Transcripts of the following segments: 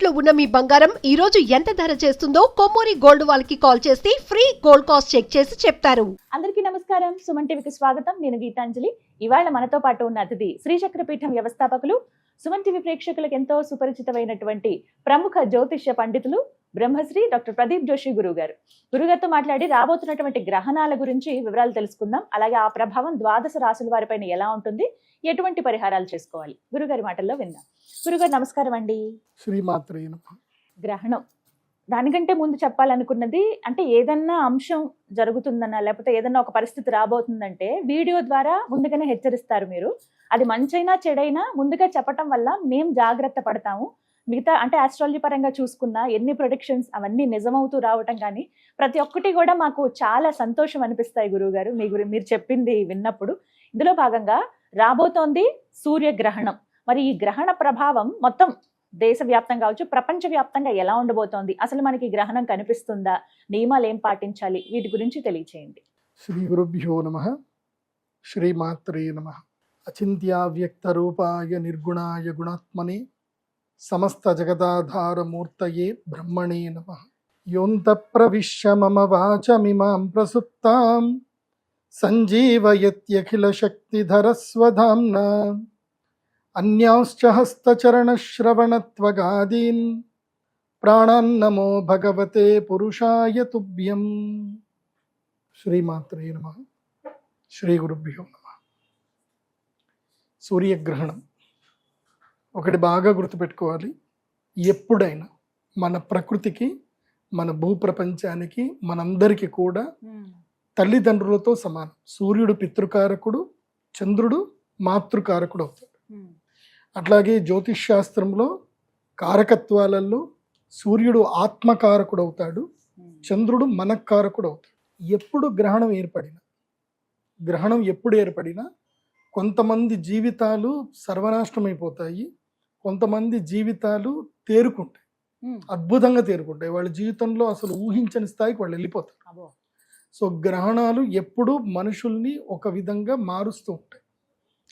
తాకట్టులో ఉన్న మీ బంగారం ఈ రోజు ఎంత ధర చేస్తుందో కొమ్మూరి గోల్డ్ వాళ్ళకి కాల్ చేస్తే ఫ్రీ గోల్డ్ కాస్ట్ చెక్ చేసి చెప్తారు. అందరికీ నమస్కారం. సుమన్ టీవీకి స్వాగతం. నేను గీతాంజలి. ఇవాళ మనతో పాటు ఉన్న అతిథి శ్రీ చక్రపీఠం వ్యవస్థాపకులు, సుమన్ టీవీ ప్రేక్షకులకు ఎంతో సుపరిచితమైనటువంటి ప్రముఖ జ్యోతిష్య పండితులు బ్రహ్మశ్రీ డాక్టర్ ప్రదీప్ జోషి గురుగారు. గురుగారితో మాట్లాడి రాబోతున్నటువంటి గ్రహణాల గురించి వివరాలు తెలుసుకుందాం. అలాగే ఆ ప్రభావం ద్వాదశ రాశుల వారిపైన ఎలా ఉంటుంది, ఎటువంటి పరిహారాలు చేసుకోవాలి, గురుగారి మాటల్లో విందాం. గురుగారు నమస్కారం అండి. శ్రీమాత్రే నమః. గ్రహణం, దానికంటే ముందు చెప్పాలనుకున్నది, అంటే ఏదన్నా అంశం జరుగుతుందన్నా లేకపోతే ఏదన్నా ఒక పరిస్థితి రాబోతుందంటే వీడియో ద్వారా ముందుగానే హెచ్చరిస్తారు మీరు. అది మంచైనా చెడైనా ముందుగా చెప్పటం వల్ల మేము జాగ్రత్త పడతాము. మిగతా అంటే ఆస్ట్రాలజీ పరంగా చూసుకున్నా ఎన్ని ప్రొడిక్షన్స్ అవన్నీ నిజమవుతూ రావటం కానీ ప్రతి ఒక్కటి కూడా మాకు చాలా సంతోషం అనిపిస్తాయి గురువుగారు మీరు చెప్పింది విన్నప్పుడు. ఇందులో భాగంగా రాబోతోంది సూర్యగ్రహణం. మరి ఈ గ్రహణ ప్రభావం మొత్తం దేశవ్యాప్తంగా కావచ్చు, ప్రపంచవ్యాప్తంగా ఎలా ఉండబోతోంది, అసలు మనకి గ్రహణం కనిపిస్తుందా, నియమాలు ఏం పాటించాలి, వీటి గురించి తెలియచేయండి. శ్రీ గురుభ్యో నమః. శ్రీమాత్రే నమః. అచింత్యావ్యక్త రూపాయ నిర్గుణాయ గుణాత్మనే సమస్త జగదాధారమూర్తయే బ్రహ్మణే నమః. యోంత ప్రవిశ్య మమ వాచమిమాం ప్రసుప్తాం సంజీవయత్యఖిల శక్తిధరస్వధామ్నా అన్యాంశ్చ హస్తచరణశ్రవణత్వగాదీన్ ప్రాణాన్నమో భగవతే పురుషాయ తుభ్యం. శ్రీమాత్రే నమః. శ్రీ గురుభ్యో నమః. సూర్యగ్రహణం ఒకటి బాగా గుర్తుపెట్టుకోవాలి. ఎప్పుడైనా మన ప్రకృతికి, మన భూప్రపంచానికి, మనందరికీ కూడా తల్లిదండ్రులతో సమానం. సూర్యుడు పితృకారకుడు, చంద్రుడు మాతృకారకుడు అవుతాడు. అట్లాగే జ్యోతిష్ శాస్త్రంలో కారకత్వాలలో సూర్యుడు ఆత్మకారకుడు అవుతాడు, చంద్రుడు మనకారకుడు అవుతాడు. ఎప్పుడు గ్రహణం ఎప్పుడు ఏర్పడినా కొంతమంది జీవితాలు సర్వనాశనమైపోతాయి, కొంతమంది జీవితాలు తేరుకుంటాయి, అద్భుతంగా తేరుకుంటాయి. వాళ్ళ జీవితంలో అసలు ఊహించని స్థాయికి వాళ్ళు వెళ్ళిపోతారు. సో గ్రహణాలు ఎప్పుడు మనుషుల్ని ఒక విధంగా మారుస్తూ ఉంటాయి,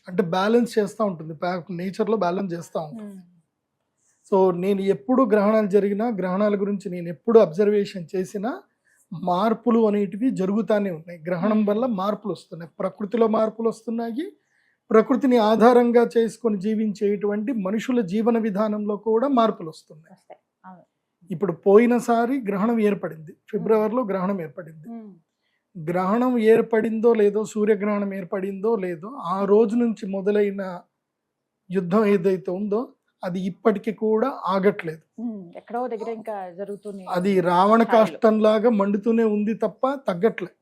అంటే బ్యాలెన్స్ చేస్తూ ఉంటుంది, నేచర్లో బ్యాలెన్స్ చేస్తూ ఉంటుంది. సో నేను ఎప్పుడు గ్రహణాలు జరిగినా, గ్రహణాల గురించి నేను ఎప్పుడు అబ్జర్వేషన్ చేసినా మార్పులు అనేటివి జరుగుతూనే ఉన్నాయి. గ్రహణం వల్ల మార్పులు వస్తున్నాయి, ప్రకృతిలో మార్పులు వస్తున్నాయి, ప్రకృతిని ఆధారంగా చేసుకొని జీవించేటువంటి మనుషుల జీవన విధానంలో కూడా మార్పులు వస్తున్నాయి. ఇప్పుడు పోయినసారి గ్రహణం ఏర్పడింది, ఫిబ్రవరిలో గ్రహణం ఏర్పడింది. గ్రహణం ఏర్పడిందో లేదో, సూర్యగ్రహణం ఏర్పడిందో లేదో, ఆ రోజు నుంచి మొదలైన యుద్ధం ఏదైతే ఉందో అది ఇప్పటికీ కూడా ఆగట్లేదు. ఎక్కడో దగ్గర ఇంకా జరుగుతుంది. అది రావణ కాష్టంలాగా మండుతూనే ఉంది తప్ప తగ్గట్లేదు.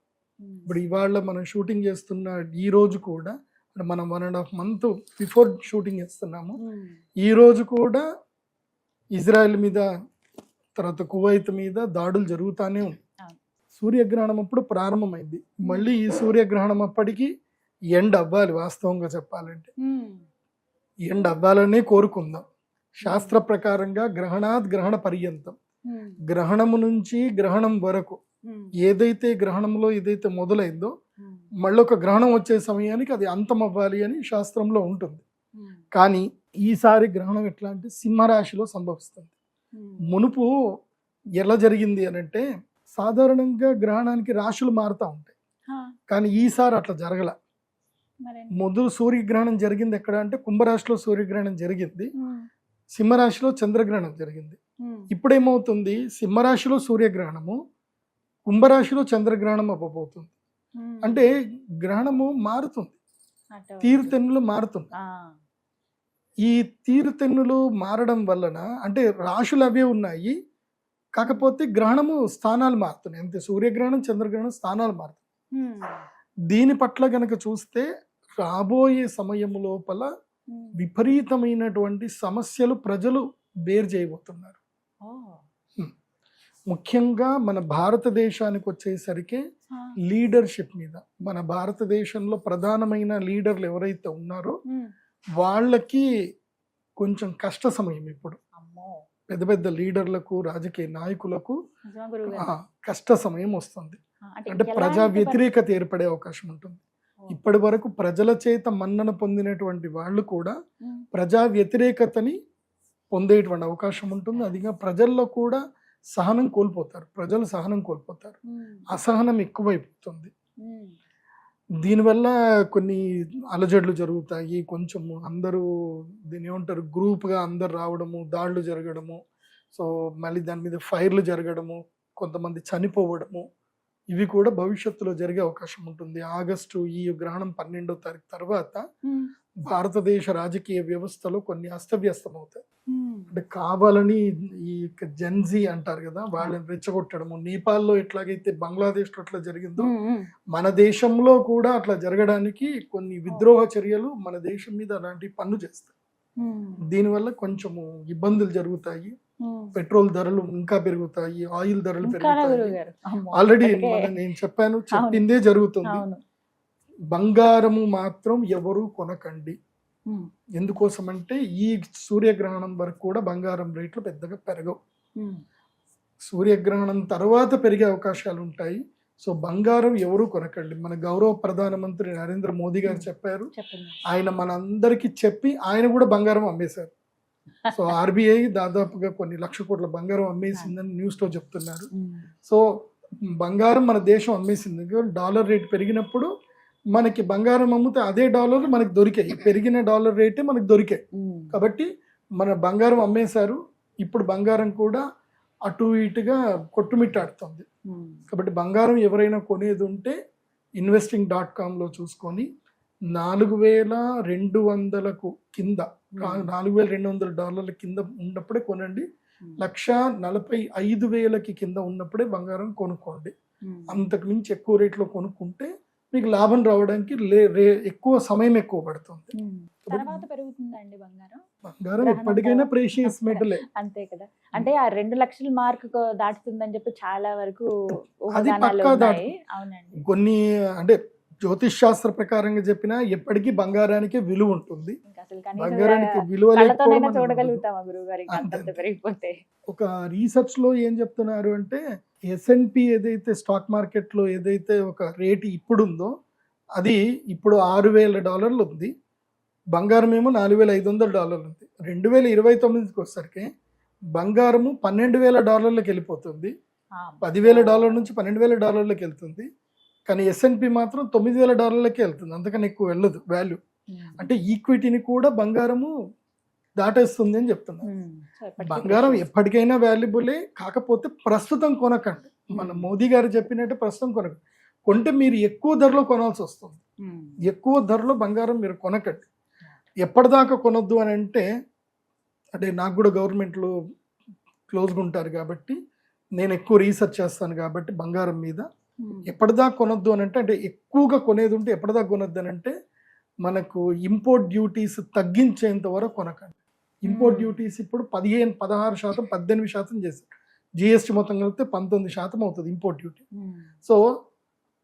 ఇప్పుడు ఇవాళ మనం షూటింగ్ చేస్తున్న ఈ రోజు కూడా, మనం 1.5 month బిఫోర్ షూటింగ్ చేస్తున్నాము, ఈ రోజు కూడా ఇజ్రాయెల్ మీద, తర్వాత కువైత్ మీద దాడులు జరుగుతూనే ఉంది. సూర్యగ్రహణం అప్పుడు ప్రారంభమైంది, మళ్ళీ ఈ సూర్యగ్రహణం అప్పటికి ఎండ్ అవ్వాలి. వాస్తవంగా చెప్పాలంటే ఎండ్ అవ్వాలనే కోరుకుందాం. శాస్త్ర ప్రకారంగా గ్రహణాత్ గ్రహణ పర్యంతం, గ్రహణము నుంచి గ్రహణం వరకు ఏదైతే గ్రహణంలో ఏదైతే మొదలైందో మళ్ళీ ఒక గ్రహణం వచ్చే సమయానికి అది అంతం అవ్వాలి అని శాస్త్రంలో ఉంటుంది. కానీ ఈసారి గ్రహణం ఎట్లా అంటే సింహరాశిలో సంభవిస్తుంది. మునుపు ఎలా జరిగింది అని అంటే, సాధారణంగా గ్రహణానికి రాశులు మారుతూ ఉంటాయి, కానీ ఈసారి అట్లా జరగల. మొదలు సూర్యగ్రహణం జరిగింది ఎక్కడ అంటే కుంభరాశిలో సూర్యగ్రహణం జరిగింది, సింహరాశిలో చంద్రగ్రహణం జరిగింది. ఇప్పుడేమవుతుంది, సింహరాశిలో సూర్యగ్రహణము, కుంభరాశిలో చంద్రగ్రహణం అవ్వబోతుంది. అంటే గ్రహణము మారుతుంది, తీరుతెన్నులు మారుతుంది. ఈ తీరుతెన్నులు మారడం వలన అంటే రాశులు అవే ఉన్నాయి, కాకపోతే గ్రహణము స్థానాలు మారుతున్నాయి అంతే. సూర్యగ్రహణం, చంద్రగ్రహణం స్థానాలు మారుతున్నాయి. దీని పట్ల గనక చూస్తే రాబోయే సమయం లోపల విపరీతమైనటువంటి సమస్యలు ప్రజలు బేర్ చేయబోతున్నారు. ముఖ్యంగా మన భారతదేశానికి వచ్చేసరికి లీడర్షిప్ మీద, మన భారతదేశంలో ప్రధానమైన లీడర్లు ఎవరైతే ఉన్నారో వాళ్ళకి కొంచెం కష్ట సమయం. ఇప్పుడు పెద్ద పెద్ద లీడర్లకు, రాజకీయ నాయకులకు కష్ట సమయం వస్తుంది. అంటే ప్రజా వ్యతిరేకత ఏర్పడే అవకాశం ఉంటుంది. ఇప్పటి వరకు ప్రజల చేత మన్నన పొందినటువంటి వాళ్ళు కూడా ప్రజా వ్యతిరేకతని పొందేటువంటి అవకాశం ఉంటుంది. అదిగా ప్రజల్లో కూడా సహనం కోల్పోతారు, ప్రజలు సహనం కోల్పోతారు, అసహనం ఎక్కువైపోతుంది. దీనివల్ల కొన్ని అలజడులు జరుగుతాయి, కొంచెం అందరూ దీని ఏమంటారు గ్రూప్గా అందరు రావడము, దాడులు జరగడము, సో మళ్ళీ దాని మీద ఫైర్లు జరగడము, కొంతమంది చనిపోవడము, ఇవి కూడా భవిష్యత్తులో జరిగే అవకాశం ఉంటుంది. ఆగస్టు ఈ గ్రహణం 12వ తారీఖు తర్వాత భారతదేశ రాజకీయ వ్యవస్థలో కొన్ని అస్తవ్యస్తం అవుతాయి. అంటే కావాలని ఈ జెన్జీ అంటారు కదా, వాళ్ళని రెచ్చగొట్టడము, నేపాల్లో ఎట్లాగైతే బంగ్లాదేశ్లో అట్లా జరిగిందో మన దేశంలో కూడా అట్లా జరగడానికి కొన్ని విద్రోహ చర్యలు మన దేశం మీద అలాంటి పన్ను చేస్తాయి. దీనివల్ల కొంచెము ఇబ్బందులు జరుగుతాయి, పెట్రోల్ ధరలు ఇంకా పెరుగుతాయి, ఆయిల్ ధరలు పెరుగుతాయి. ఆల్రెడీ నేను చెప్పాను, చెప్పిందే జరుగుతుంది. బంగారము మాత్రం ఎవరు కొనకండి. ఎందుకోసం అంటే ఈ సూర్యగ్రహణం వరకు కూడా బంగారం రేట్లు పెద్దగా పెరగవు. సూర్యగ్రహణం తర్వాత పెరిగే అవకాశాలు ఉంటాయి. సో బంగారం ఎవరు కొనకండి. మన గౌరవ ప్రధానమంత్రి నరేంద్ర మోదీ గారు చెప్పారు, ఆయన మనందరికీ చెప్పి ఆయన కూడా బంగారం అమ్మేశారు. సో ఆర్బీఐ దాదాపుగా కొన్ని లక్ష కోట్ల బంగారం అమ్మేసిందని న్యూస్ లో చెప్తున్నారు. సో బంగారం మన దేశం అమ్మేసింది. డాలర్ రేట్ పెరిగినప్పుడు మనకి బంగారం అమ్మితే అదే డాలర్ మనకి దొరికాయి, పెరిగిన డాలర్ రేటే మనకి దొరికాయి. కాబట్టి మన బంగారం అమ్మేశారు. ఇప్పుడు బంగారం కూడా అటు ఇటుగా కొట్టుమిట్టాడుతుంది. కాబట్టి బంగారం ఎవరైనా కొనేది ఉంటే investing.com చూసుకొని $4,200 కింద, $4,200 కింద ఉన్నప్పుడే కొనండి. 1,45,000 కింద ఉన్నప్పుడే బంగారం కొనుక్కోండి. అంతకు మించి ఎక్కువ రేట్లో కొనుక్కుంటే మీకు లాభం రావడానికి ఎక్కువ సమయం ఎక్కువ పడుతుంది. తర్వాత పెరుగుతుందండి బంగారం? బంగారం ఎప్పటికైనా ప్రెషియస్ మెటలే, అంతే కదా. అంటే ఆ 2 లక్షల మార్క్ దాటుతుందని చెప్పి చాలా వరకు అది పక్కా దాటు. అవునండి. కొన్ని అంటే జ్యోతిష్ శాస్త్ర ప్రకారంగా చెప్పినా ఎప్పటికీ బంగారానికి విలువ ఉంటుంది. బంగారానికి విలువ చూడగలుగుతామా గురువు గారు పెరిగిపోతే? ఒక రీసెర్చ్ లో ఏం చెప్తున్నారు అంటే S&P ఏదైతే స్టాక్ మార్కెట్ లో ఏదైతే ఒక రేటు ఇప్పుడుందో అది ఇప్పుడు $6,000 ఉంది, బంగారం ఏమో $4,500 ఉంది. 2029కి వచ్చేసరికి బంగారము $12,000 వెళ్ళిపోతుంది, $10,000 నుంచి $12,000 వెళ్తుంది. కానీ S&P మాత్రం $9,000 వెళ్తుంది, అంతకన్నా ఎక్కువ వెళ్ళదు వాల్యూ. అంటే ఈక్విటీని కూడా బంగారము దాటేస్తుంది అని చెప్తున్నారు. బంగారం ఎప్పటికైనా వాల్యుబులే, కాకపోతే ప్రస్తుతం కొనకండి. మన మోదీ గారు చెప్పినట్టు ప్రస్తుతం కొనకండి. కొంటే మీరు ఎక్కువ ధరలో కొనాల్సి వస్తుంది. ఎక్కువ ధరలో బంగారం మీరు కొనకండి. ఎప్పటిదాకా కొనొద్దు అని అంటే నాకు కూడా గవర్నమెంట్లో క్లోజ్గా ఉంటారు కాబట్టి నేను ఎక్కువ రీసెర్చ్ చేస్తాను కాబట్టి బంగారం మీద ఎప్పటిదాకా కొనొద్దు అని అంటే ఎక్కువగా కొనేది ఉంటే ఎప్పటిదాకా కొనొద్దు అని అంటే మనకు ఇంపోర్ట్ డ్యూటీస్ తగ్గించేంత వరకు కొనకండి. ఇంపోర్ట్ డ్యూటీస్ ఇప్పుడు 16%, 18% చేశారు. జిఎస్టీ మొత్తం కలిపితే 19% అవుతుంది ఇంపోర్ట్ డ్యూటీ. సో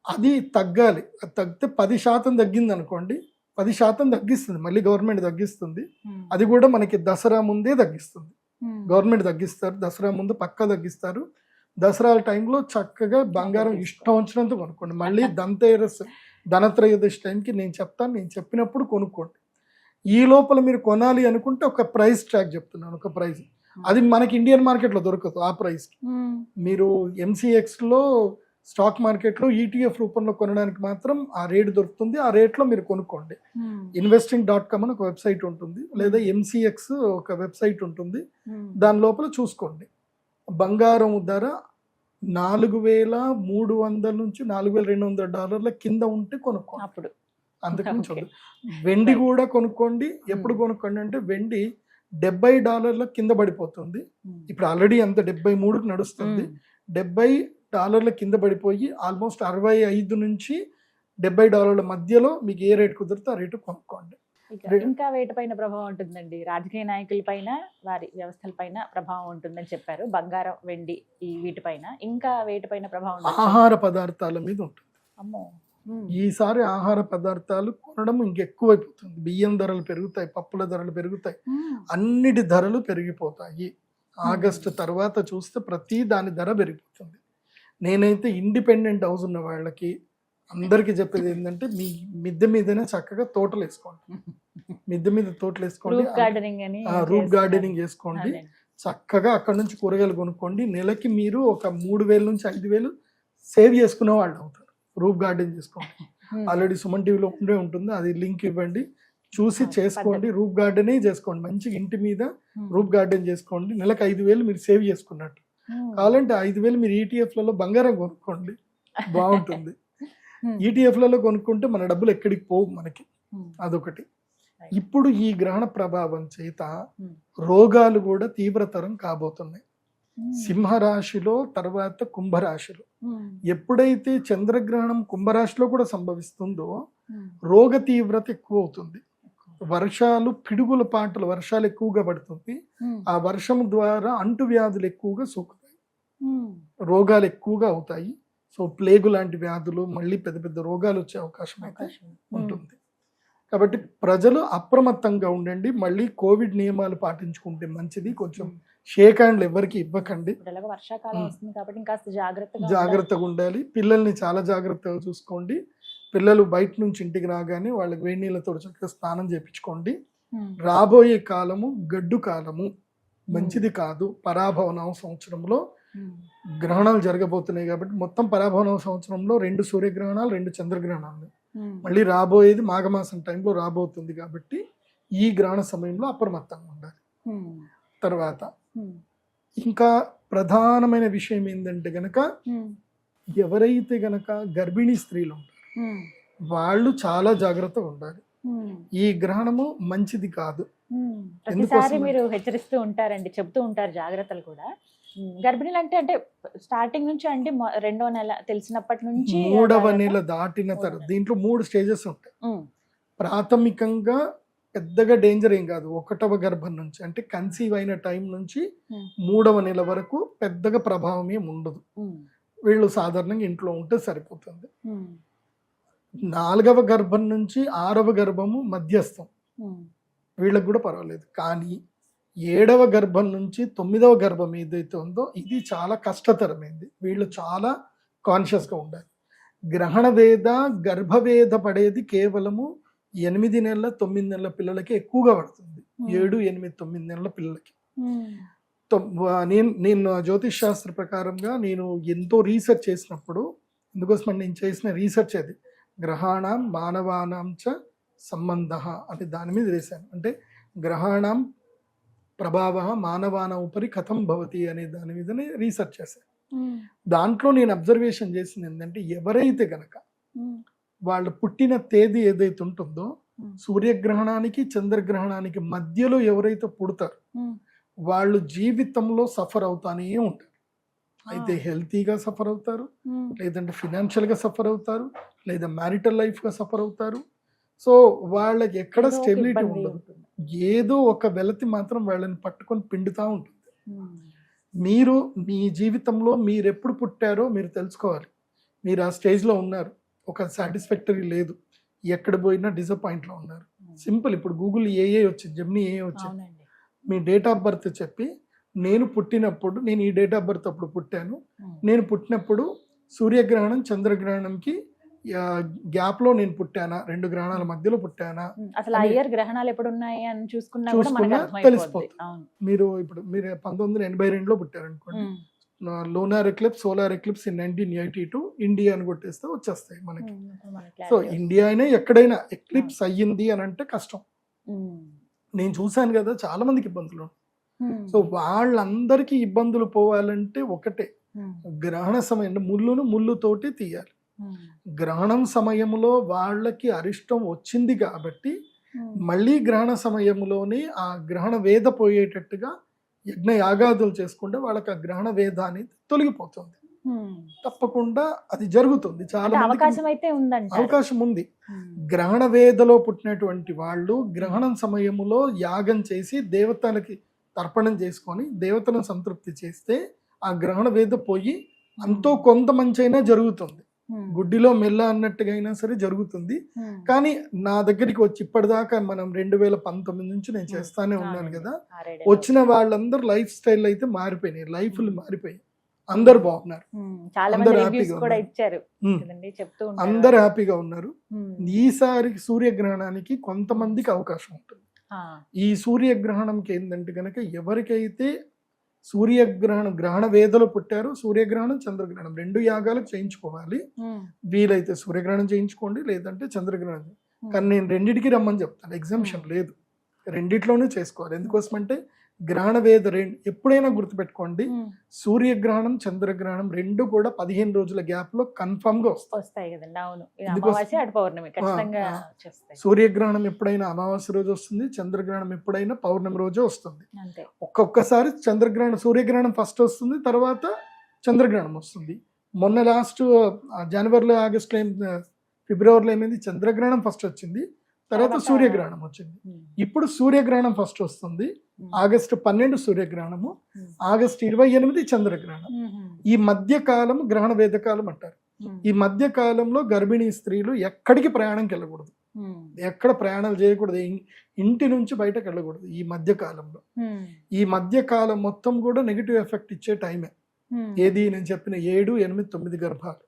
అది తగ్గాలి. అది తగ్గితే 10% తగ్గింది అనుకోండి, 10% తగ్గిస్తుంది, మళ్ళీ గవర్నమెంట్ తగ్గిస్తుంది. అది కూడా మనకి దసరా ముందే తగ్గిస్తుంది, గవర్నమెంట్ తగ్గిస్తారు. దసరా ముందు పక్కా తగ్గిస్తారు. దసరా టైంలో చక్కగా బంగారం ఇష్టం వచ్చినంత కొనుక్కోండి. మళ్ళీ ధనత్రయోదశి టైంకి నేను చెప్తాను, నేను చెప్పినప్పుడు కొనుక్కోండి. ఈ లోపల మీరు కొనాలి అనుకుంటే ఒక ప్రైస్ ట్రాక్ చెప్తున్నాను, ఒక ప్రైస్ అది మనకి ఇండియన్ మార్కెట్లో దొరకదు. ఆ ప్రైస్కి మీరు MCXలో స్టాక్ మార్కెట్లో ETF రూపంలో కొనడానికి మాత్రం ఆ రేట్ దొరుకుతుంది. ఆ రేట్లో మీరు కొనుక్కోండి. investing.com అని ఒక వెబ్సైట్ ఉంటుంది, లేదా MCX ఒక వెబ్సైట్ ఉంటుంది, దాని లోపల చూసుకోండి. బంగారం ధర $4,300 నుంచి $4,200 కింద ఉంటే కొనుక్కోండి. అప్పుడు అంతకుమించి వద్దు. వెండి కూడా కొనుక్కోండి. ఎప్పుడు కొనుక్కోండి అంటే వెండి $70 కింద పడిపోతుంది. ఇప్పుడు ఆల్రెడీ అంత 73కి నడుస్తుంది. $70 కింద పడిపోయి ఆల్మోస్ట్ 65 నుంచి $70 మధ్యలో మీకు ఏ రేట్ కుదిరితే ఆ రేటు కొనుక్కోండి. ఇంకా వేటిపైన ప్రభావం ఉంటుందండి? రాజకీయ నాయకుల పైన, వారి వ్యవస్థల పైన ప్రభావం ఉంటుందని చెప్పారు. బంగారం, వెండి ఈ వీటిపైన ఇంకా వేటిపైన ప్రభావం? ఆహార పదార్థాల మీద ఉంటుంది. అమ్మో, ఈసారి ఆహార పదార్థాలు కొనడం ఇంకెక్కువైపోతుంది. బియ్యం ధరలు పెరుగుతాయి, పప్పుల ధరలు పెరుగుతాయి, అన్నిటి ధరలు పెరిగిపోతాయి. ఆగస్టు తర్వాత చూస్తే ప్రతి దాని ధర పెరిగిపోతుంది. నేనైతే ఇండిపెండెంట్ హౌస్ ఉన్న వాళ్ళకి, అందరికీ చెప్పేది ఏంటంటే మీ మిద్దె మీదనే చక్కగా తోటలు వేసుకోండి. మిద్దె మీద తోటలు వేసుకోండి, రూఫ్ గార్డెనింగ్ అని రూట్ గార్డెనింగ్ చేసుకోండి. చక్కగా అక్కడ నుంచి కూరగాయలు కొనుక్కోండి. నెలకి మీరు ఒక 3,000 నుంచి 5,000 సేవ్ చేసుకునే వాళ్ళు అవుతారు. రూఫ్ గార్డెన్ చేసుకోండి. ఆల్రెడీ సుమన్ టీవీలో ఉంటుంది, అది లింక్ ఇవ్వండి, చూసి చేసుకోండి. రూఫ్ గార్డెనే చేసుకోండి, మంచిగా ఇంటి మీద రూఫ్ గార్డెన్ చేసుకోండి. నెలకు 5,000 మీరు సేవ్ చేసుకున్నట్టు. కావాలంటే 5,000 మీరు ఈటీఎఫ్లలో బంగారం కొనుక్కోండి, బాగుంటుంది. ఈటీఎఫ్లలో కొనుక్కుంటే మన డబ్బులు ఎక్కడికి పోవు మనకి, అదొకటి. ఇప్పుడు ఈ గ్రహణ ప్రభావం చేత రోగాలు కూడా తీవ్రతరం కాబోతున్నాయి. సింహరాశిలో, తర్వాత కుంభరాశిలో. ఎప్పుడైతే చంద్రగ్రహణం కుంభరాశిలో కూడా సంభవిస్తుందో రోగ తీవ్రత ఎక్కువ అవుతుంది. వర్షాలు, పిడుగుల పాటలు, వర్షాలు ఎక్కువగా పడుతుంది. ఆ వర్షం ద్వారా అంటువ్యాధులు ఎక్కువగా సోకుతాయి, రోగాలు ఎక్కువగా అవుతాయి. సో ప్లేగు లాంటి వ్యాధులు, మళ్ళీ పెద్ద పెద్ద రోగాలు వచ్చే అవకాశం అయితే ఉంటుంది. కాబట్టి ప్రజలు అప్రమత్తంగా ఉండండి. మళ్ళీ కోవిడ్ నియమాలు పాటించుకుంటే మంచిది. కొంచెం షేక్ హ్యాండ్లు ఎవరికి ఇవ్వకండి. వర్షాకాలం వస్తుంది కాబట్టి ఇంకాస్త జాగ్రత్తగా ఉండాలి. పిల్లల్ని చాలా జాగ్రత్తగా చూసుకోండి. పిల్లలు బయట నుంచి ఇంటికి రాగానే వాళ్ళకి వేడి నీళ్ళతో చక్కగా స్నానం చేయించుకోండి. రాబోయే కాలము గడ్డు కాలము, మంచిది కాదు. పరాభవన సంవత్సరంలో గ్రహణాలు జరగబోతున్నాయి కాబట్టి మొత్తం పరాభవన సంవత్సరంలో 2 సూర్యగ్రహణాలు, 2 చంద్రగ్రహణాలు. మళ్ళీ రాబోయేది మాఘమాసం టైంలో రాబోతుంది కాబట్టి ఈ గ్రహణ సమయంలో అప్రమత్తంగా ఉండాలి. తర్వాత ఇంకా ప్రధానమైన విషయం ఏంటంటే గనక, ఎవరైతే గనక గర్భిణీ స్త్రీలు ఉంటారు వాళ్ళు చాలా జాగ్రత్తగా ఉండాలి. ఈ గ్రహణము మంచిది కాదు. ప్రతిసారి మీరు హెచ్చరిస్తూ ఉంటారండి, చెప్తూ ఉంటారు జాగ్రత్తలు కూడా. గర్భిణీలు అంటే స్టార్టింగ్ నుంచి అంటే 2వ నెల తెలిసినప్పటి నుంచి 3వ నెల దాటిన తర్వాత దీంట్లో 3 స్టేజెస్ ఉంటాయి. ప్రాథమికంగా పెద్దగా డేంజర్ ఏం కాదు. 1వ గర్భం నుంచి అంటే కన్సీవ్ అయిన టైం నుంచి 3వ నెల వరకు పెద్దగా ప్రభావం ఏమి ఉండదు. వీళ్ళు సాధారణంగా ఇంట్లో ఉంటే సరిపోతుంది. 4వ గర్భం నుంచి 6వ గర్భము మధ్యస్థం, వీళ్ళకి కూడా పర్వాలేదు. కానీ 7వ గర్భం నుంచి 9వ గర్భం ఏదైతే ఉందో ఇది చాలా కష్టతరమైంది. వీళ్ళు చాలా కాన్షియస్గా ఉండాలి. గ్రహణ వేద, గర్భవేద పడేది కేవలము 8 నెలల 9 నెలల పిల్లలకి ఎక్కువగా పడుతుంది. 7, 8, 9 నెలల పిల్లలకి. నేను జ్యోతిష్ శాస్త్ర ప్రకారంగా నేను ఎంతో రీసెర్చ్ చేసినప్పుడు, ఎందుకోసం నేను చేసిన రీసెర్చ్ అది గ్రహాణం మానవానాం చ సంబంధ అనే దాని మీద వేశాను. అంటే గ్రహాణం ప్రభావ మానవాన ఉపరి కథం భవతి అనే దాని మీదనే రీసెర్చ్ చేశాను. దాంట్లో నేను అబ్జర్వేషన్ చేసింది ఏంటంటే, ఎవరైతే గనక వాళ్ళు పుట్టిన తేదీ ఏదైతే ఉంటుందో సూర్యగ్రహణానికి చంద్రగ్రహణానికి మధ్యలో ఎవరైతే పుడతారో వాళ్ళు జీవితంలో సఫర్ అవుతానే ఉంటారు. అయితే హెల్తీగా సఫర్ అవుతారు, లేదంటే ఫినాన్షియల్గా సఫర్ అవుతారు, లేదా మ్యారిటల్ లైఫ్గా సఫర్ అవుతారు. సో వాళ్ళకి ఎక్కడ స్టెబిలిటీ ఉండదు. ఏదో ఒక వెలతి మాత్రం వాళ్ళని పట్టుకొని పిండుతూ ఉంటుంది. మీరు మీ జీవితంలో మీరు ఎప్పుడు పుట్టారో మీరు తెలుసుకోవాలి. మీరు ఆ స్టేజ్లో ఉన్నారు, ఒక సాటిస్ఫాక్టరీ లేదు, ఎక్కడ పోయినా డిసప్పాయింట్లో ఉన్నారు. సింపుల్, ఇప్పుడు గూగుల్ ఏఏ వచ్చింది, జెమినీ ఏఏ వచ్చింది. మీ డేట్ ఆఫ్ బర్త్ చెప్పి, నేను పుట్టినప్పుడు నేను ఈ డేట్ ఆఫ్ బర్త్ అప్పుడు పుట్టాను, నేను పుట్టినప్పుడు సూర్యగ్రహణం చంద్రగ్రహణంకి గ్యాప్ లో నేను పుట్టానా, 2 గ్రహణాల మధ్యలో పుట్టానా, అసలు ఆ ఇయర్ గ్రహణాలు ఎప్పుడు ఉన్నాయి అని చూసుకున్నా తెలిసిపోతుంది. మీరు 1982లో పుట్టారనుకోండి, lunar eclipse, solar eclipse in 1982 India అని కొట్టేస్తే వచ్చేస్తాయి మనకి. సో ఇండియా అయినా ఎక్కడైనా ఎక్లిప్స్ అయ్యింది అని అంటే కష్టం. నేను చూశాను కదా, చాలా మందికి ఇబ్బందులు. సో వాళ్ళందరికీ ఇబ్బందులు పోవాలంటే ఒకటే, గ్రహణ సమయం ముళ్ళుతోటి తీయాలి. గ్రహణం సమయంలో వాళ్ళకి అరిష్టం వచ్చింది కాబట్టి మళ్ళీ గ్రహణ సమయంలోనే ఆ గ్రహణ వేద పోయేటట్టుగా యజ్ఞ యాగాదులు చేసుకుంటే వాళ్ళకి ఆ గ్రహణ వేద అనేది తొలగిపోతుంది. తప్పకుండా అది జరుగుతుంది. చాలా అవకాశం ఉంది. గ్రహణ వేదలో పుట్టినటువంటి వాళ్ళు గ్రహణం సమయంలో యాగం చేసి దేవతలకి తర్పణం చేసుకొని దేవతలను సంతృప్తి చేస్తే ఆ గ్రహణ వేద పోయి అంతో కొంత మంచి అయినా జరుగుతుంది. గుడ్డిలో మెల్ల అన్నట్టుగా అయినా సరే జరుగుతుంది. కానీ నా దగ్గరికి వచ్చి ఇప్పటిదాకా మనం 2019 నుంచి నేను చేస్తానే ఉన్నాను కదా, వచ్చిన వాళ్ళందరూ లైఫ్ స్టైల్ అయితే మారిపోయినాయి, లైఫ్లు మారిపోయాయి. అందరు బాగున్నారు, చాలా అందరూ మంది రివ్యూస్ హ్యాపీగా కూడా ఉన్నారు. ఇచ్చారు ఉమ్. కదండి, చెప్తూ ఉంటారు. అందరు హ్యాపీగా ఉన్నారు. ఉమ్. ఈసారి సూర్యగ్రహణానికి కొంతమందికి అవకాశం ఉంటుంది. ఆ. ఈ సూర్యగ్రహణంకి ఏంటంటే కనుక ఎవరికైతే గ్రహణ వేదలో పుట్టారో సూర్యగ్రహణం చంద్రగ్రహణం 2 యాగాలు చేయించుకోవాలి. ఉమ్. వీలైతే సూర్యగ్రహణం చేయించుకోండి, లేదంటే చంద్రగ్రహణం. కానీ నేను రెండింటికి రమ్మని చెప్తాను, ఎగ్జామ్షన్ లేదు, రెండిట్లోనే చేసుకోవాలి. ఎందుకోసం అంటే గ్రహణ వేద ఎప్పుడైనా గుర్తుపెట్టుకోండి, ఉమ్. సూర్యగ్రహణం చంద్రగ్రహణం 2 కూడా 15 రోజుల గ్యాప్ లో కన్ఫర్మ్ గా వస్తాయి. వస్తాయి కదండి. అవును, ఇది ఎందుకోసం? అమావాస్య అటు పౌర్ణమి ఖచ్చితంగా ఆ. వచ్చేస్తాయి. సూర్యగ్రహణం ఎప్పుడైనా అమావాస్య రోజు వస్తుంది, చంద్రగ్రహణం ఎప్పుడైనా పౌర్ణమి రోజే వస్తుంది. అంతే. ఒక్కొక్కసారి సూర్యగ్రహణం ఫస్ట్ వస్తుంది, తర్వాత చంద్రగ్రహణం వస్తుంది. మొన్న లాస్ట్ జనవరిలో ఆగస్టులో ఫిబ్రవరిలో ఏమైంది, చంద్రగ్రహణం ఫస్ట్ వచ్చింది, తర్వాత సూర్యగ్రహణం వచ్చింది. ఇప్పుడు సూర్యగ్రహణం ఫస్ట్ వస్తుంది, ఆగస్టు 12 సూర్యగ్రహణము, ఆగస్టు 28 చంద్రగ్రహణం. ఈ మధ్య కాలం గ్రహణ వేదకాలం అంటారు. ఈ మధ్య కాలంలో గర్భిణీ స్త్రీలు ఎక్కడికి ప్రయాణంకి వెళ్ళకూడదు, ఎక్కడ ప్రయాణాలు చేయకూడదు, ఇంటి నుంచి బయటకు వెళ్ళకూడదు. ఈ మధ్య కాలంలో, ఈ మధ్య కాలం మొత్తం కూడా నెగిటివ్ ఎఫెక్ట్ ఇచ్చే టైమే. ఏది నేను చెప్పిన 7, 8, 9 గర్భాలు.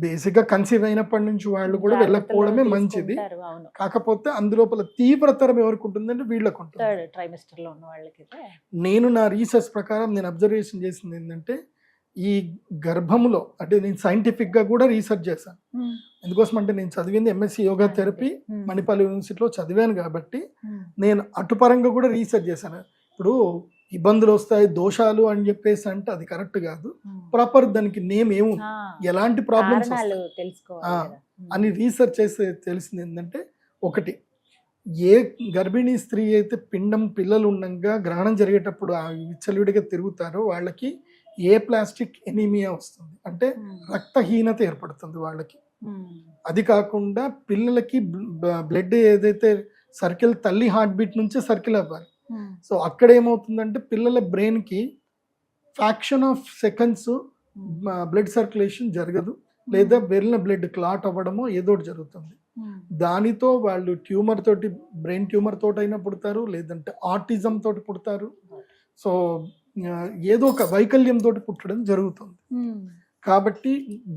బేసిక్ గా కన్సీవ్ అయినప్పటి నుంచి వాళ్ళు కూడా వెళ్ళకపోవడమే మంచిది. కాకపోతే అందులోపల తీవ్రతరం ఎవరికి ఉంటుందంటే వీళ్ళకు ఉంటుంది. థర్డ్ ట్రైమిస్టర్ లో ఉన్న వాళ్ళకి. నేను నా రీసెర్చ్ ప్రకారం నేను అబ్జర్వేషన్ చేసింది ఏంటంటే, ఈ గర్భములో అంటే నేను సైంటిఫిక్ గా కూడా రీసెర్చ్ చేశాను. ఎందుకోసం అంటే నేను చదివింది ఎంఎస్సి యోగా థెరపీ మణిపాల్ యూనివర్సిటీలో చదివాను కాబట్టి నేను అటుపరంగా కూడా రీసెర్చ్ చేశాను. ఇప్పుడు ఇబ్బందులు వస్తాయి, దోషాలు అని చెప్పేసి అంటే అది కరెక్ట్ కాదు. ప్రాపర్ దానికి నేమ్ ఏముంది, ఎలాంటి ప్రాబ్లమ్స్ అని రీసెర్చ్ చేస్తే తెలిసింది ఏంటంటే, ఒకటి, ఏ గర్భిణీ స్త్రీ అయితే పిల్లలు ఉండగా గ్రహణం జరిగేటప్పుడు విచ్చలవిడిగా తిరుగుతారో వాళ్ళకి ఏ ప్లాస్టిక్ ఎనీమియా వస్తుంది, అంటే రక్తహీనత ఏర్పడుతుంది వాళ్ళకి. అది కాకుండా పిల్లలకి బ్లడ్ ఏదైతే సర్కిల్, తల్లి హార్ట్ బీట్ నుంచే సర్కిల్ అవ్వాలి. సో అక్కడ ఏమవుతుందంటే పిల్లల బ్రెయిన్ కి fraction of seconds blood circulation జరగదు, లేదా వెళ్ళిన బ్లడ్ క్లాట్ అవ్వడమో ఏదో జరుగుతుంది. దానితో వాళ్ళు ట్యూమర్ తోటి, బ్రెయిన్ ట్యూమర్ తోటి అయినా పుడతారు, లేదంటే ఆటిజం తోటి పుడతారు. సో ఏదో ఒక వైకల్యం తోటి పుట్టడం జరుగుతుంది. కాబట్టి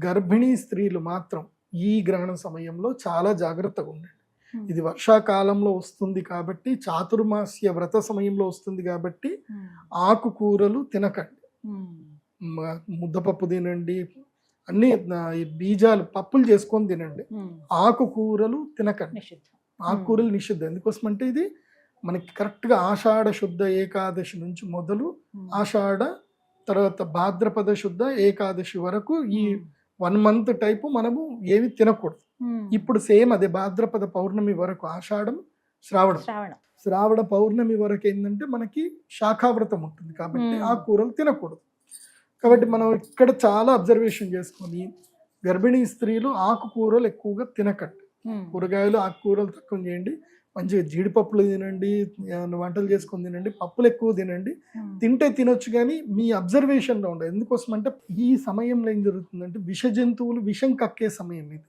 గర్భిణీ స్త్రీలు మాత్రం ఈ గ్రహణ సమయంలో చాలా జాగ్రత్తగా ఉండండి. ఇది వర్షాకాలంలో వస్తుంది కాబట్టి, చాతుర్మాస్య వ్రత సమయంలో వస్తుంది కాబట్టి ఆకుకూరలు తినకండి. ముద్దపప్పు తినండి, అన్ని బీజాలు పప్పులు చేసుకొని తినండి, ఆకుకూరలు తినకండి. ఆకుకూరలు నిషిద్ధం. ఎందుకోసం అంటే ఇది మనకి కరెక్ట్గా ఆషాఢ శుద్ధ ఏకాదశి నుంచి మొదలు ఆషాఢ తర్వాత భాద్రపద శుద్ధ ఏకాదశి వరకు ఈ 1 month టైపు మనము ఏవి తినకూడదు. ఇప్పుడు సేమ్ అదే భాద్రపద పౌర్ణమి వరకు, ఆషాఢం శ్రావణ పౌర్ణమి వరకు ఏంటంటే మనకి శాఖావ్రతం ఉంటుంది కాబట్టి ఆ కూరలు తినకూడదు. కాబట్టి మనం ఇక్కడ చాలా అబ్జర్వేషన్ చేసుకొని గర్భిణీ స్త్రీలు ఆకుకూరలు ఎక్కువగా తినకండి. కూరగాయలు ఆకుకూరలు తక్కువ చేయండి. మంచిగా జీడిపప్పులు తినండి, వంటలు చేసుకొని తినండి, పప్పులు ఎక్కువ తినండి. తింటే తినొచ్చు కానీ మీ అబ్జర్వేషన్లో ఉండదు. ఎందుకోసం అంటే ఈ సమయంలో ఏం జరుగుతుందంటే విష జంతువులు విషం కక్కే సమయం ఇది.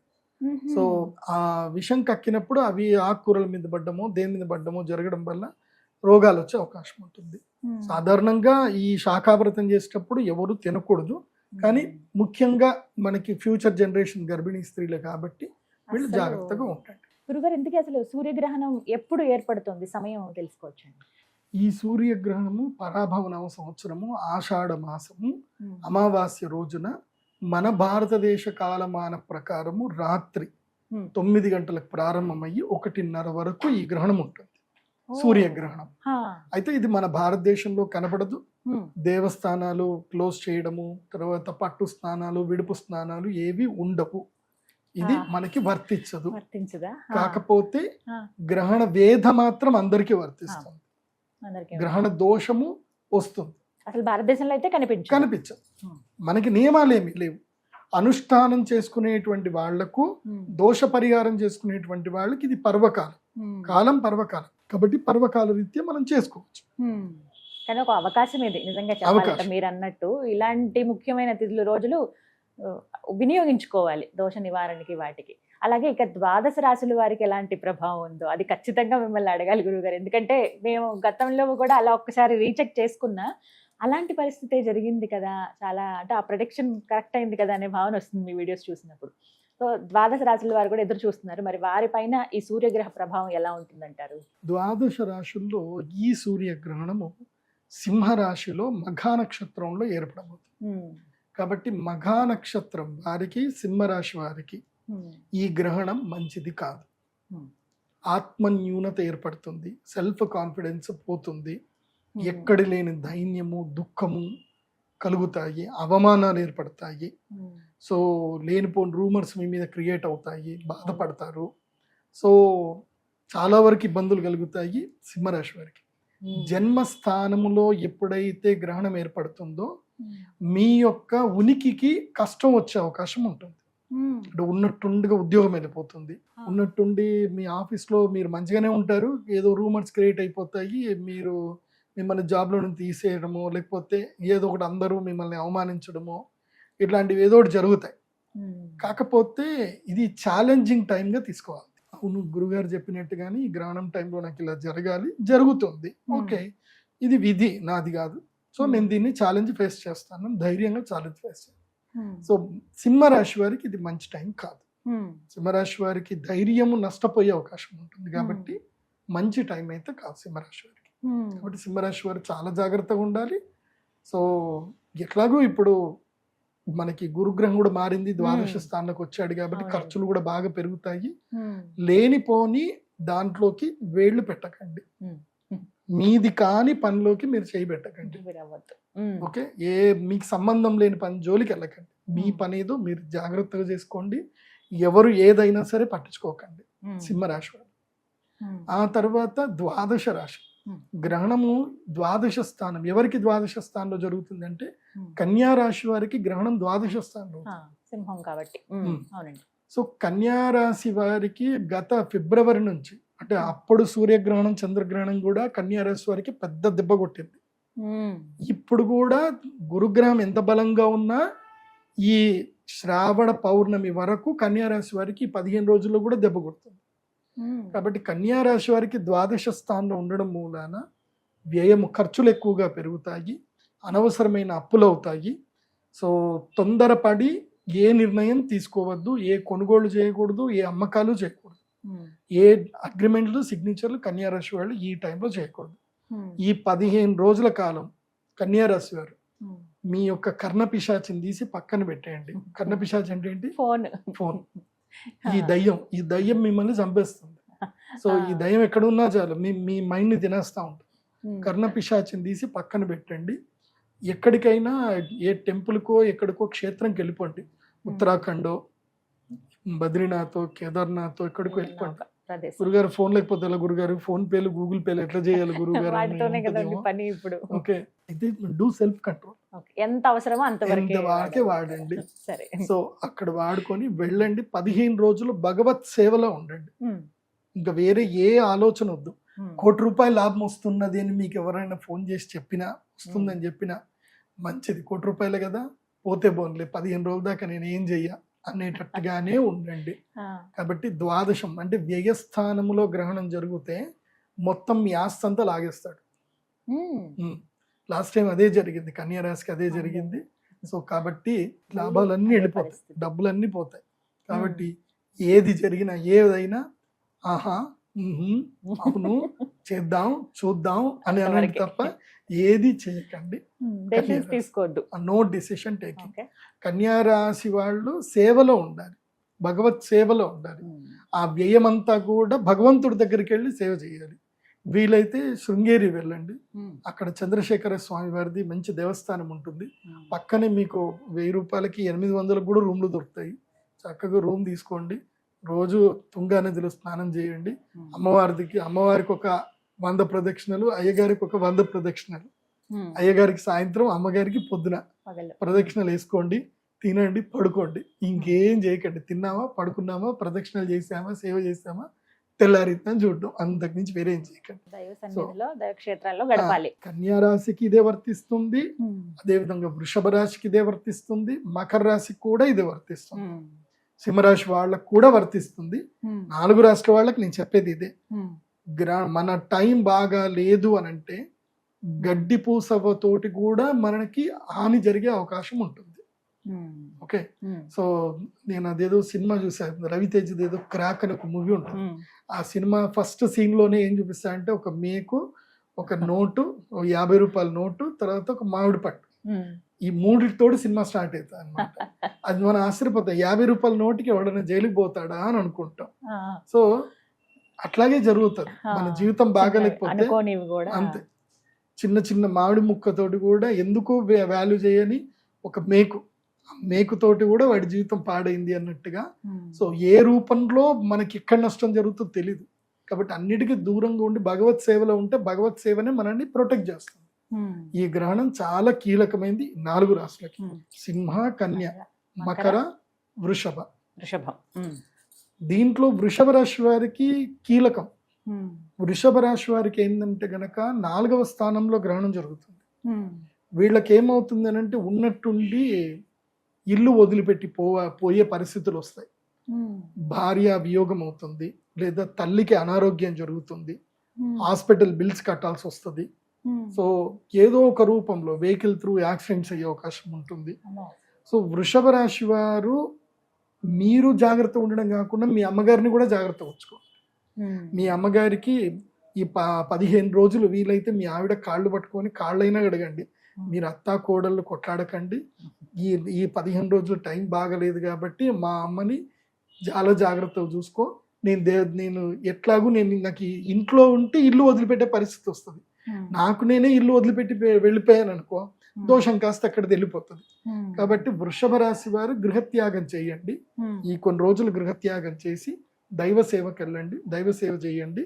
సో ఆ విషం కక్కినప్పుడు అవి ఆకుకూరల మీద పడ్డమో దేని మీద పడ్డమో జరగడం వల్ల రోగాలు వచ్చే అవకాశం ఉంటుంది. సాధారణంగా ఈ శాఖావ్రతం చేసేటప్పుడు ఎవరు తినకూడదు, కానీ ముఖ్యంగా మనకి ఫ్యూచర్ జనరేషన్ గర్భిణీ స్త్రీలు కాబట్టి వీళ్ళు జాగ్రత్తగా ఉంటారు. గురుగారు, ఇంతకీ అసలు సూర్యగ్రహణం ఎప్పుడు ఏర్పడుతుంది, సమయం తెలుసుకోవచ్చండి? ఈ సూర్యగ్రహణము పరాభవనవ సంవత్సరము ఆషాఢ మాసము అమావాస్య రోజున మన భారతదేశ కాలమాన ప్రకారము రాత్రి 9 గంటలకు ప్రారంభమయ్యి 1:30 వరకు ఈ గ్రహణం ఉంటుంది, సూర్యగ్రహణం. అయితే ఇది మన భారతదేశంలో కనబడదు. దేవస్థానాలు క్లోజ్ చేయడము, తర్వాత పట్టు స్నానాలు, విడుపు స్నానాలు ఏవి ఉండవు. ఇది మనకి వర్తించదు. కాకపోతే గ్రహణ వేద మాత్రం అందరికీ వర్తిస్తుంది. గ్రహణ దోషము వస్తుంది, అసలు భారతదేశంలో అయితే కనిపించదు. మనకి నియమాలు ఏమి లేవు. అనుష్ఠానం చేసుకునేటువంటి వాళ్లకు, దోష పరిహారం చేసుకునేటువంటి వాళ్ళకి ఇది పర్వకాలం పర్వకాలం కాబట్టి పర్వకాల రీత్యా మనం చేసుకోవచ్చు. కానీ ఒక అవకాశం ఇది నిజంగా చెప్పాలంటే, మీరు అన్నట్టు ఇలాంటి ముఖ్యమైన తిథులు రోజులు వినియోగించుకోవాలి దోష నివారణకి వాటికి. అలాగే ఇక 12 రాశుల వారికి ఎలాంటి ప్రభావం ఉందో అది ఖచ్చితంగా మిమ్మల్ని అడగాలి గురువుగారు. ఎందుకంటే మేము గతంలో కూడా అలా ఒక్కసారి రీచెక్ చేసుకున్నా, అలాంటి పరిస్థితే జరిగింది కదా, చాలా అంటే ఆ ప్రొడిక్షన్ కరెక్ట్ అయింది కదా అనే భావన వస్తుంది మీ వీడియోస్ చూసినప్పుడు. సో ద్వాదశ రాశుల వారు కూడా ఎదురు చూస్తున్నారు, మరి వారిపైన ఈ సూర్యగ్రహ ప్రభావం ఎలా ఉంటుందంటారు? ద్వాదశ రాశుల్లో ఈ సూర్యగ్రహణము సింహరాశిలో మఘా నక్షత్రంలో ఏర్పడబోతుంది. కాబట్టి మఘా నక్షత్రం వారికి, సింహరాశి వారికి ఈ గ్రహణం మంచిది కాదు. ఆత్మన్యూనత ఏర్పడుతుంది, సెల్ఫ్ కాన్ఫిడెన్స్ పోతుంది, ఎక్కడి లేని ధైర్యము, దుఃఖము కలుగుతాయి, అవమానాలు ఏర్పడతాయి. సో లేనిపోని రూమర్స్ మీ మీద క్రియేట్ అవుతాయి, బాధపడతారు. సో చాలా వరకు ఇబ్బందులు కలుగుతాయి సింహరాశి వారికి. జన్మస్థానములో ఎప్పుడైతే గ్రహణం ఏర్పడుతుందో మీ యొక్క ఉనికికి కష్టం వచ్చే అవకాశం ఉంటుంది. అంటే ఉన్నట్టుండిగా ఉద్యోగం వెళ్ళిపోతుంది, ఉన్నట్టుండి మీ ఆఫీస్లో మీరు మంచిగానే ఉంటారు, ఏదో రూమర్స్ క్రియేట్ అయిపోతాయి, మీరు మిమ్మల్ని జాబ్లో నుంచి తీసేయడమో లేకపోతే ఏదో ఒకటి అందరూ మిమ్మల్ని అవమానించడమో ఇట్లాంటివి ఏదో ఒకటి జరుగుతాయి. కాకపోతే ఇది ఛాలెంజింగ్ టైంగా తీసుకోవాలి. అవును, గురుగారు చెప్పినట్టుగాని ఈ గ్రహణం టైంలో నాకు ఇలా జరగాలి, జరుగుతుంది, ఓకే ఇది విధి నాది కాదు, సో నేను దీన్ని ఛాలెంజ్ ఫేస్ చేస్తాను, ధైర్యంగా ఛాలెంజ్ ఫేస్ చేస్తాను. సో సింహరాశి వారికి ఇది మంచి టైం కాదు. సింహరాశి వారికి ధైర్యము నష్టపోయే అవకాశం ఉంటుంది, కాబట్టి మంచి టైం అయితే కాదు సింహరాశి వారికి. కాబట్టి సింహరాశి వారు చాలా జాగ్రత్తగా ఉండాలి. సో ఎట్లాగో ఇప్పుడు మనకి గురుగ్రహం కూడా మారింది, ద్వాదశ స్థానంలోకి వచ్చాడు, కాబట్టి ఖర్చులు కూడా బాగా పెరుగుతాయి. లేనిపోని దాంట్లోకి వేళ్లు పెట్టకండి, మీది కాని పనిలోకి మీరు చేయబెట్టకండి. ఓకే, ఏ మీకు సంబంధం లేని పని జోలికి వెళ్ళకండి. మీ పని ఏదో మీరు జాగ్రత్తగా చేసుకోండి, ఎవరు ఏదైనా సరే పట్టించుకోకండి సింహరాశి వారు. ఆ తర్వాత ద్వాదశ రాశి గ్రహణము ద్వాదశ స్థానం ఎవరికి ద్వాదశ స్థానంలో జరుగుతుంది అంటే కన్యా రాశి వారికి గ్రహణం ద్వాదశ స్థానంలో, సింహం కాబట్టి. అవునండి. సో కన్యా రాశి వారికి గత ఫిబ్రవరి నుంచి, అంటే అప్పుడు సూర్యగ్రహణం చంద్రగ్రహణం కూడా కన్యా రాశి వారికి పెద్ద దెబ్బ కొట్టింది. ఇప్పుడు కూడా గురుగ్రహం ఎంత బలంగా ఉన్నా ఈ శ్రావణ పౌర్ణమి వరకు కన్యా రాశి వారికి 15 రోజుల్లో కూడా దెబ్బ కొడుతుంది. కాబట్టి కన్యా రాశి వారికి ద్వాదశ స్థానంలో ఉండడం మూలాన వ్యయము, ఖర్చులు ఎక్కువగా పెరుగుతాయి, అనవసరమైన అప్పులు అవుతాయి. సో తొందరపడి ఏ నిర్ణయం తీసుకోవద్దు, ఏ కొనుగోలు చేయకూడదు, ఏ అమ్మకాలు చేయకూడదు, ఏ అగ్రిమెంట్లు సిగ్నేచర్లు కన్యా రాశి వాళ్ళు ఈ టైంలో చేయకూడదు. ఈ 15 రోజుల కాలం కన్యా రాశి వారు మీ యొక్క కర్ణ పిశాచిని తీసి పక్కన పెట్టేయండి. కర్ణ పిశాచి అంటే ఏంటి? ఫోన్. ఈ దయ్యం మిమ్మల్ని చంపేస్తుంది. సో ఈ దయ్యం ఎక్కడ ఉన్నా చాలు మీ మైండ్ ని తినేస్తా ఉంటుంది. కర్ణ పిశాచిని తీసి పక్కన పెట్టండి. ఎక్కడికైనా ఏ టెంపుల్కో ఎక్కడికో క్షేత్రంకి వెళ్ళిపోండి, ఉత్తరాఖండ్, బద్రీనాథ్, కేదార్నాథ్, ఎక్కడికో వెళ్ళిపోండి. గురుగారు ఫోన్ లేకపోతే ఎలా గురుగారు, ఫోన్ పేలు గూగుల్ పేలు ఎట్లా చేయాలి గురుగారు? ఓకే, ఇది డూ సెల్ఫ్ కంట్రోల్, ఎంత అవసరమో అంతవరకే వాడండి. సో అక్కడ వాడుకొని వెళ్ళండి. 15 రోజులు భగవత్ సేవలో ఉండండి. ఇంకా వేరే ఏ ఆలోచన వద్దు. ₹1 లాభం వస్తున్నది అని మీకు ఎవరైనా ఫోన్ చేసి చెప్పినా, వస్తుందని చెప్పినా మంచిది, ₹1 కదా పోతే పోన్లే, 15 రోజుల దాకా నేను ఏం చెయ్య అనేటట్టుగానే ఉండండి. కాబట్టి ద్వాదశం అంటే వ్యయస్థానములో గ్రహణం జరిగితే మొత్తం మీ ఆస్తి అంతా లాగేస్తాడు. లాస్ట్ టైం అదే జరిగింది, కన్యా రాశికి అదే జరిగింది. సో కాబట్టి లాభాలన్నీ వెళ్ళిపోతాయి, డబ్బులన్నీ పోతాయి. కాబట్టి ఏది జరిగినా ఏదైనా ఆహా అవును చేద్దాం చూద్దాం అని అనండి తప్ప ఏది చేయకండి, తీసుకోవద్దు. No decision taking. కన్యా రాశి వాళ్ళు సేవలో ఉండాలి, భగవత్ సేవలో ఉండాలి. ఆ వ్యయమంతా కూడా భగవంతుడి దగ్గరికి వెళ్ళి సేవ చేయాలి. వీలైతే శృంగేరి వెళ్ళండి, అక్కడ చంద్రశేఖర స్వామి వారిది మంచి దేవస్థానం ఉంటుంది. పక్కనే మీకు ₹1000కి 800 కూడా రూమ్లు దొరుకుతాయి. చక్కగా రూమ్ తీసుకోండి, రోజు తుంగా నదిలో స్నానం చేయండి. అమ్మవారికి ఒక 100 ప్రదక్షిణలు, అయ్యగారికి ఒక 100 ప్రదక్షిణలు. అయ్యగారికి సాయంత్రం, అమ్మగారికి పొద్దున ప్రదక్షిణలు వేసుకోండి, తినండి, పడుకోండి. ఇంకేం చేయకండి. తిన్నామా, పడుకున్నామా, ప్రదక్షిణలు చేసామా, సేవ చేసామా, తెల్లారిద్దాం చూడడం, అంతకు మించి వేరే ఏం చేయకండి. కన్యా రాశికి ఇదే వర్తిస్తుంది, అదేవిధంగా వృషభ రాశికి ఇదే వర్తిస్తుంది, మకర రాశికి కూడా ఇదే వర్తిస్తుంది, సింహరాశి వాళ్ళకు కూడా వర్తిస్తుంది. 4 రాశుల వాళ్ళకి నేను చెప్పేది ఇదే. మన టైం బాగా లేదు అని అంటే గడ్డి పూసవతోటి కూడా మనకి హాని జరిగే అవకాశం ఉంటుంది. ఓకే, సో నేను అదేదో సినిమా చూసాను, రవితేజది ఏదో క్రాక్ అని ఒక మూవీ ఉంటుంది. ఆ సినిమా ఫస్ట్ సీన్ లోనే ఏం చూపిస్తా అంటే ఒక మేకు, ఒక నోటు, 50 రూపాయల నోటు, తర్వాత ఒక మామిడి పట్టు, ఈ మూడితోటి సినిమా స్టార్ట్ అవుతుంది అనమాట. అది మనం ఆశ్చర్యపోతాం, 50 రూపాయల నోటికి ఎవడైనా జైలుకి పోతాడా అని అనుకుంటాం. సో అట్లాగే జరుగుతుంది మన జీవితం బాగాలేకపోతే అంతే. చిన్న చిన్న మామిడి ముక్కతోటి కూడా ఎందుకు వాల్యూ చేయని ఒక మేకుతోటి కూడా వాడి జీవితం పాడైంది అన్నట్టుగా. సో ఏ రూపంలో మనకి ఎక్కడ నష్టం జరుగుతుందో తెలియదు. కాబట్టి అన్నిటికీ దూరంగా ఉండి భగవత్ సేవలో ఉంటే భగవత్ సేవనే మనల్ని ప్రొటెక్ట్ చేస్తుంది. ఈ గ్రహణం చాలా కీలకమైంది 4 రాశులకి: సింహ, కన్య, మకర, వృషభం. దీంట్లో వృషభ రాశి వారికి కీలకం. వృషభ రాశి వారికి ఏంటంటే గనక 4వ స్థానంలో గ్రహణం జరుగుతుంది. వీళ్ళకి ఏమవుతుంది అని అంటే ఉన్నట్టుండి ఇల్లు వదిలిపెట్టి పోయే పరిస్థితులు వస్తాయి. భార్య వియోగం అవుతుంది, లేదా తల్లికి అనారోగ్యం జరుగుతుంది, హాస్పిటల్ బిల్స్ కట్టాల్సి వస్తుంది. సో ఏదో ఒక రూపంలో వెహికల్ త్రూ యాక్సిడెంట్స్ అయ్యే అవకాశం ఉంటుంది. సో వృషభ రాశి వారు మీరు జాగ్రత్త ఉండడం కాకుండా మీ అమ్మగారిని కూడా జాగ్రత్త ఉంచుకోండి. మీ అమ్మగారికి ఈ 15 రోజులు వీలైతే మీ ఆవిడ కాళ్ళు పట్టుకొని కాళ్ళైనా అడగండి. మీరు అత్తా కోడళ్ళు కొట్లాడకండి. ఈ 15 రోజులు టైం బాగలేదు కాబట్టి మా అమ్మని చాలా జాగ్రత్తగా చూసుకో. నేను ఎట్లాగూ నాకు ఇంట్లో ఉంటే ఇల్లు వదిలిపెట్టే పరిస్థితి వస్తుంది. నాకు నేనే ఇల్లు వదిలిపెట్టి వెళ్ళిపోయాను అనుకో, దోషం కాస్త అక్కడికి వెళ్ళిపోతుంది. కాబట్టి వృషభ రాశి వారు గృహత్యాగం చేయండి. ఈ కొన్ని రోజులు గృహత్యాగం చేసి దైవ సేవకి వెళ్ళండి, దైవ సేవ చేయండి.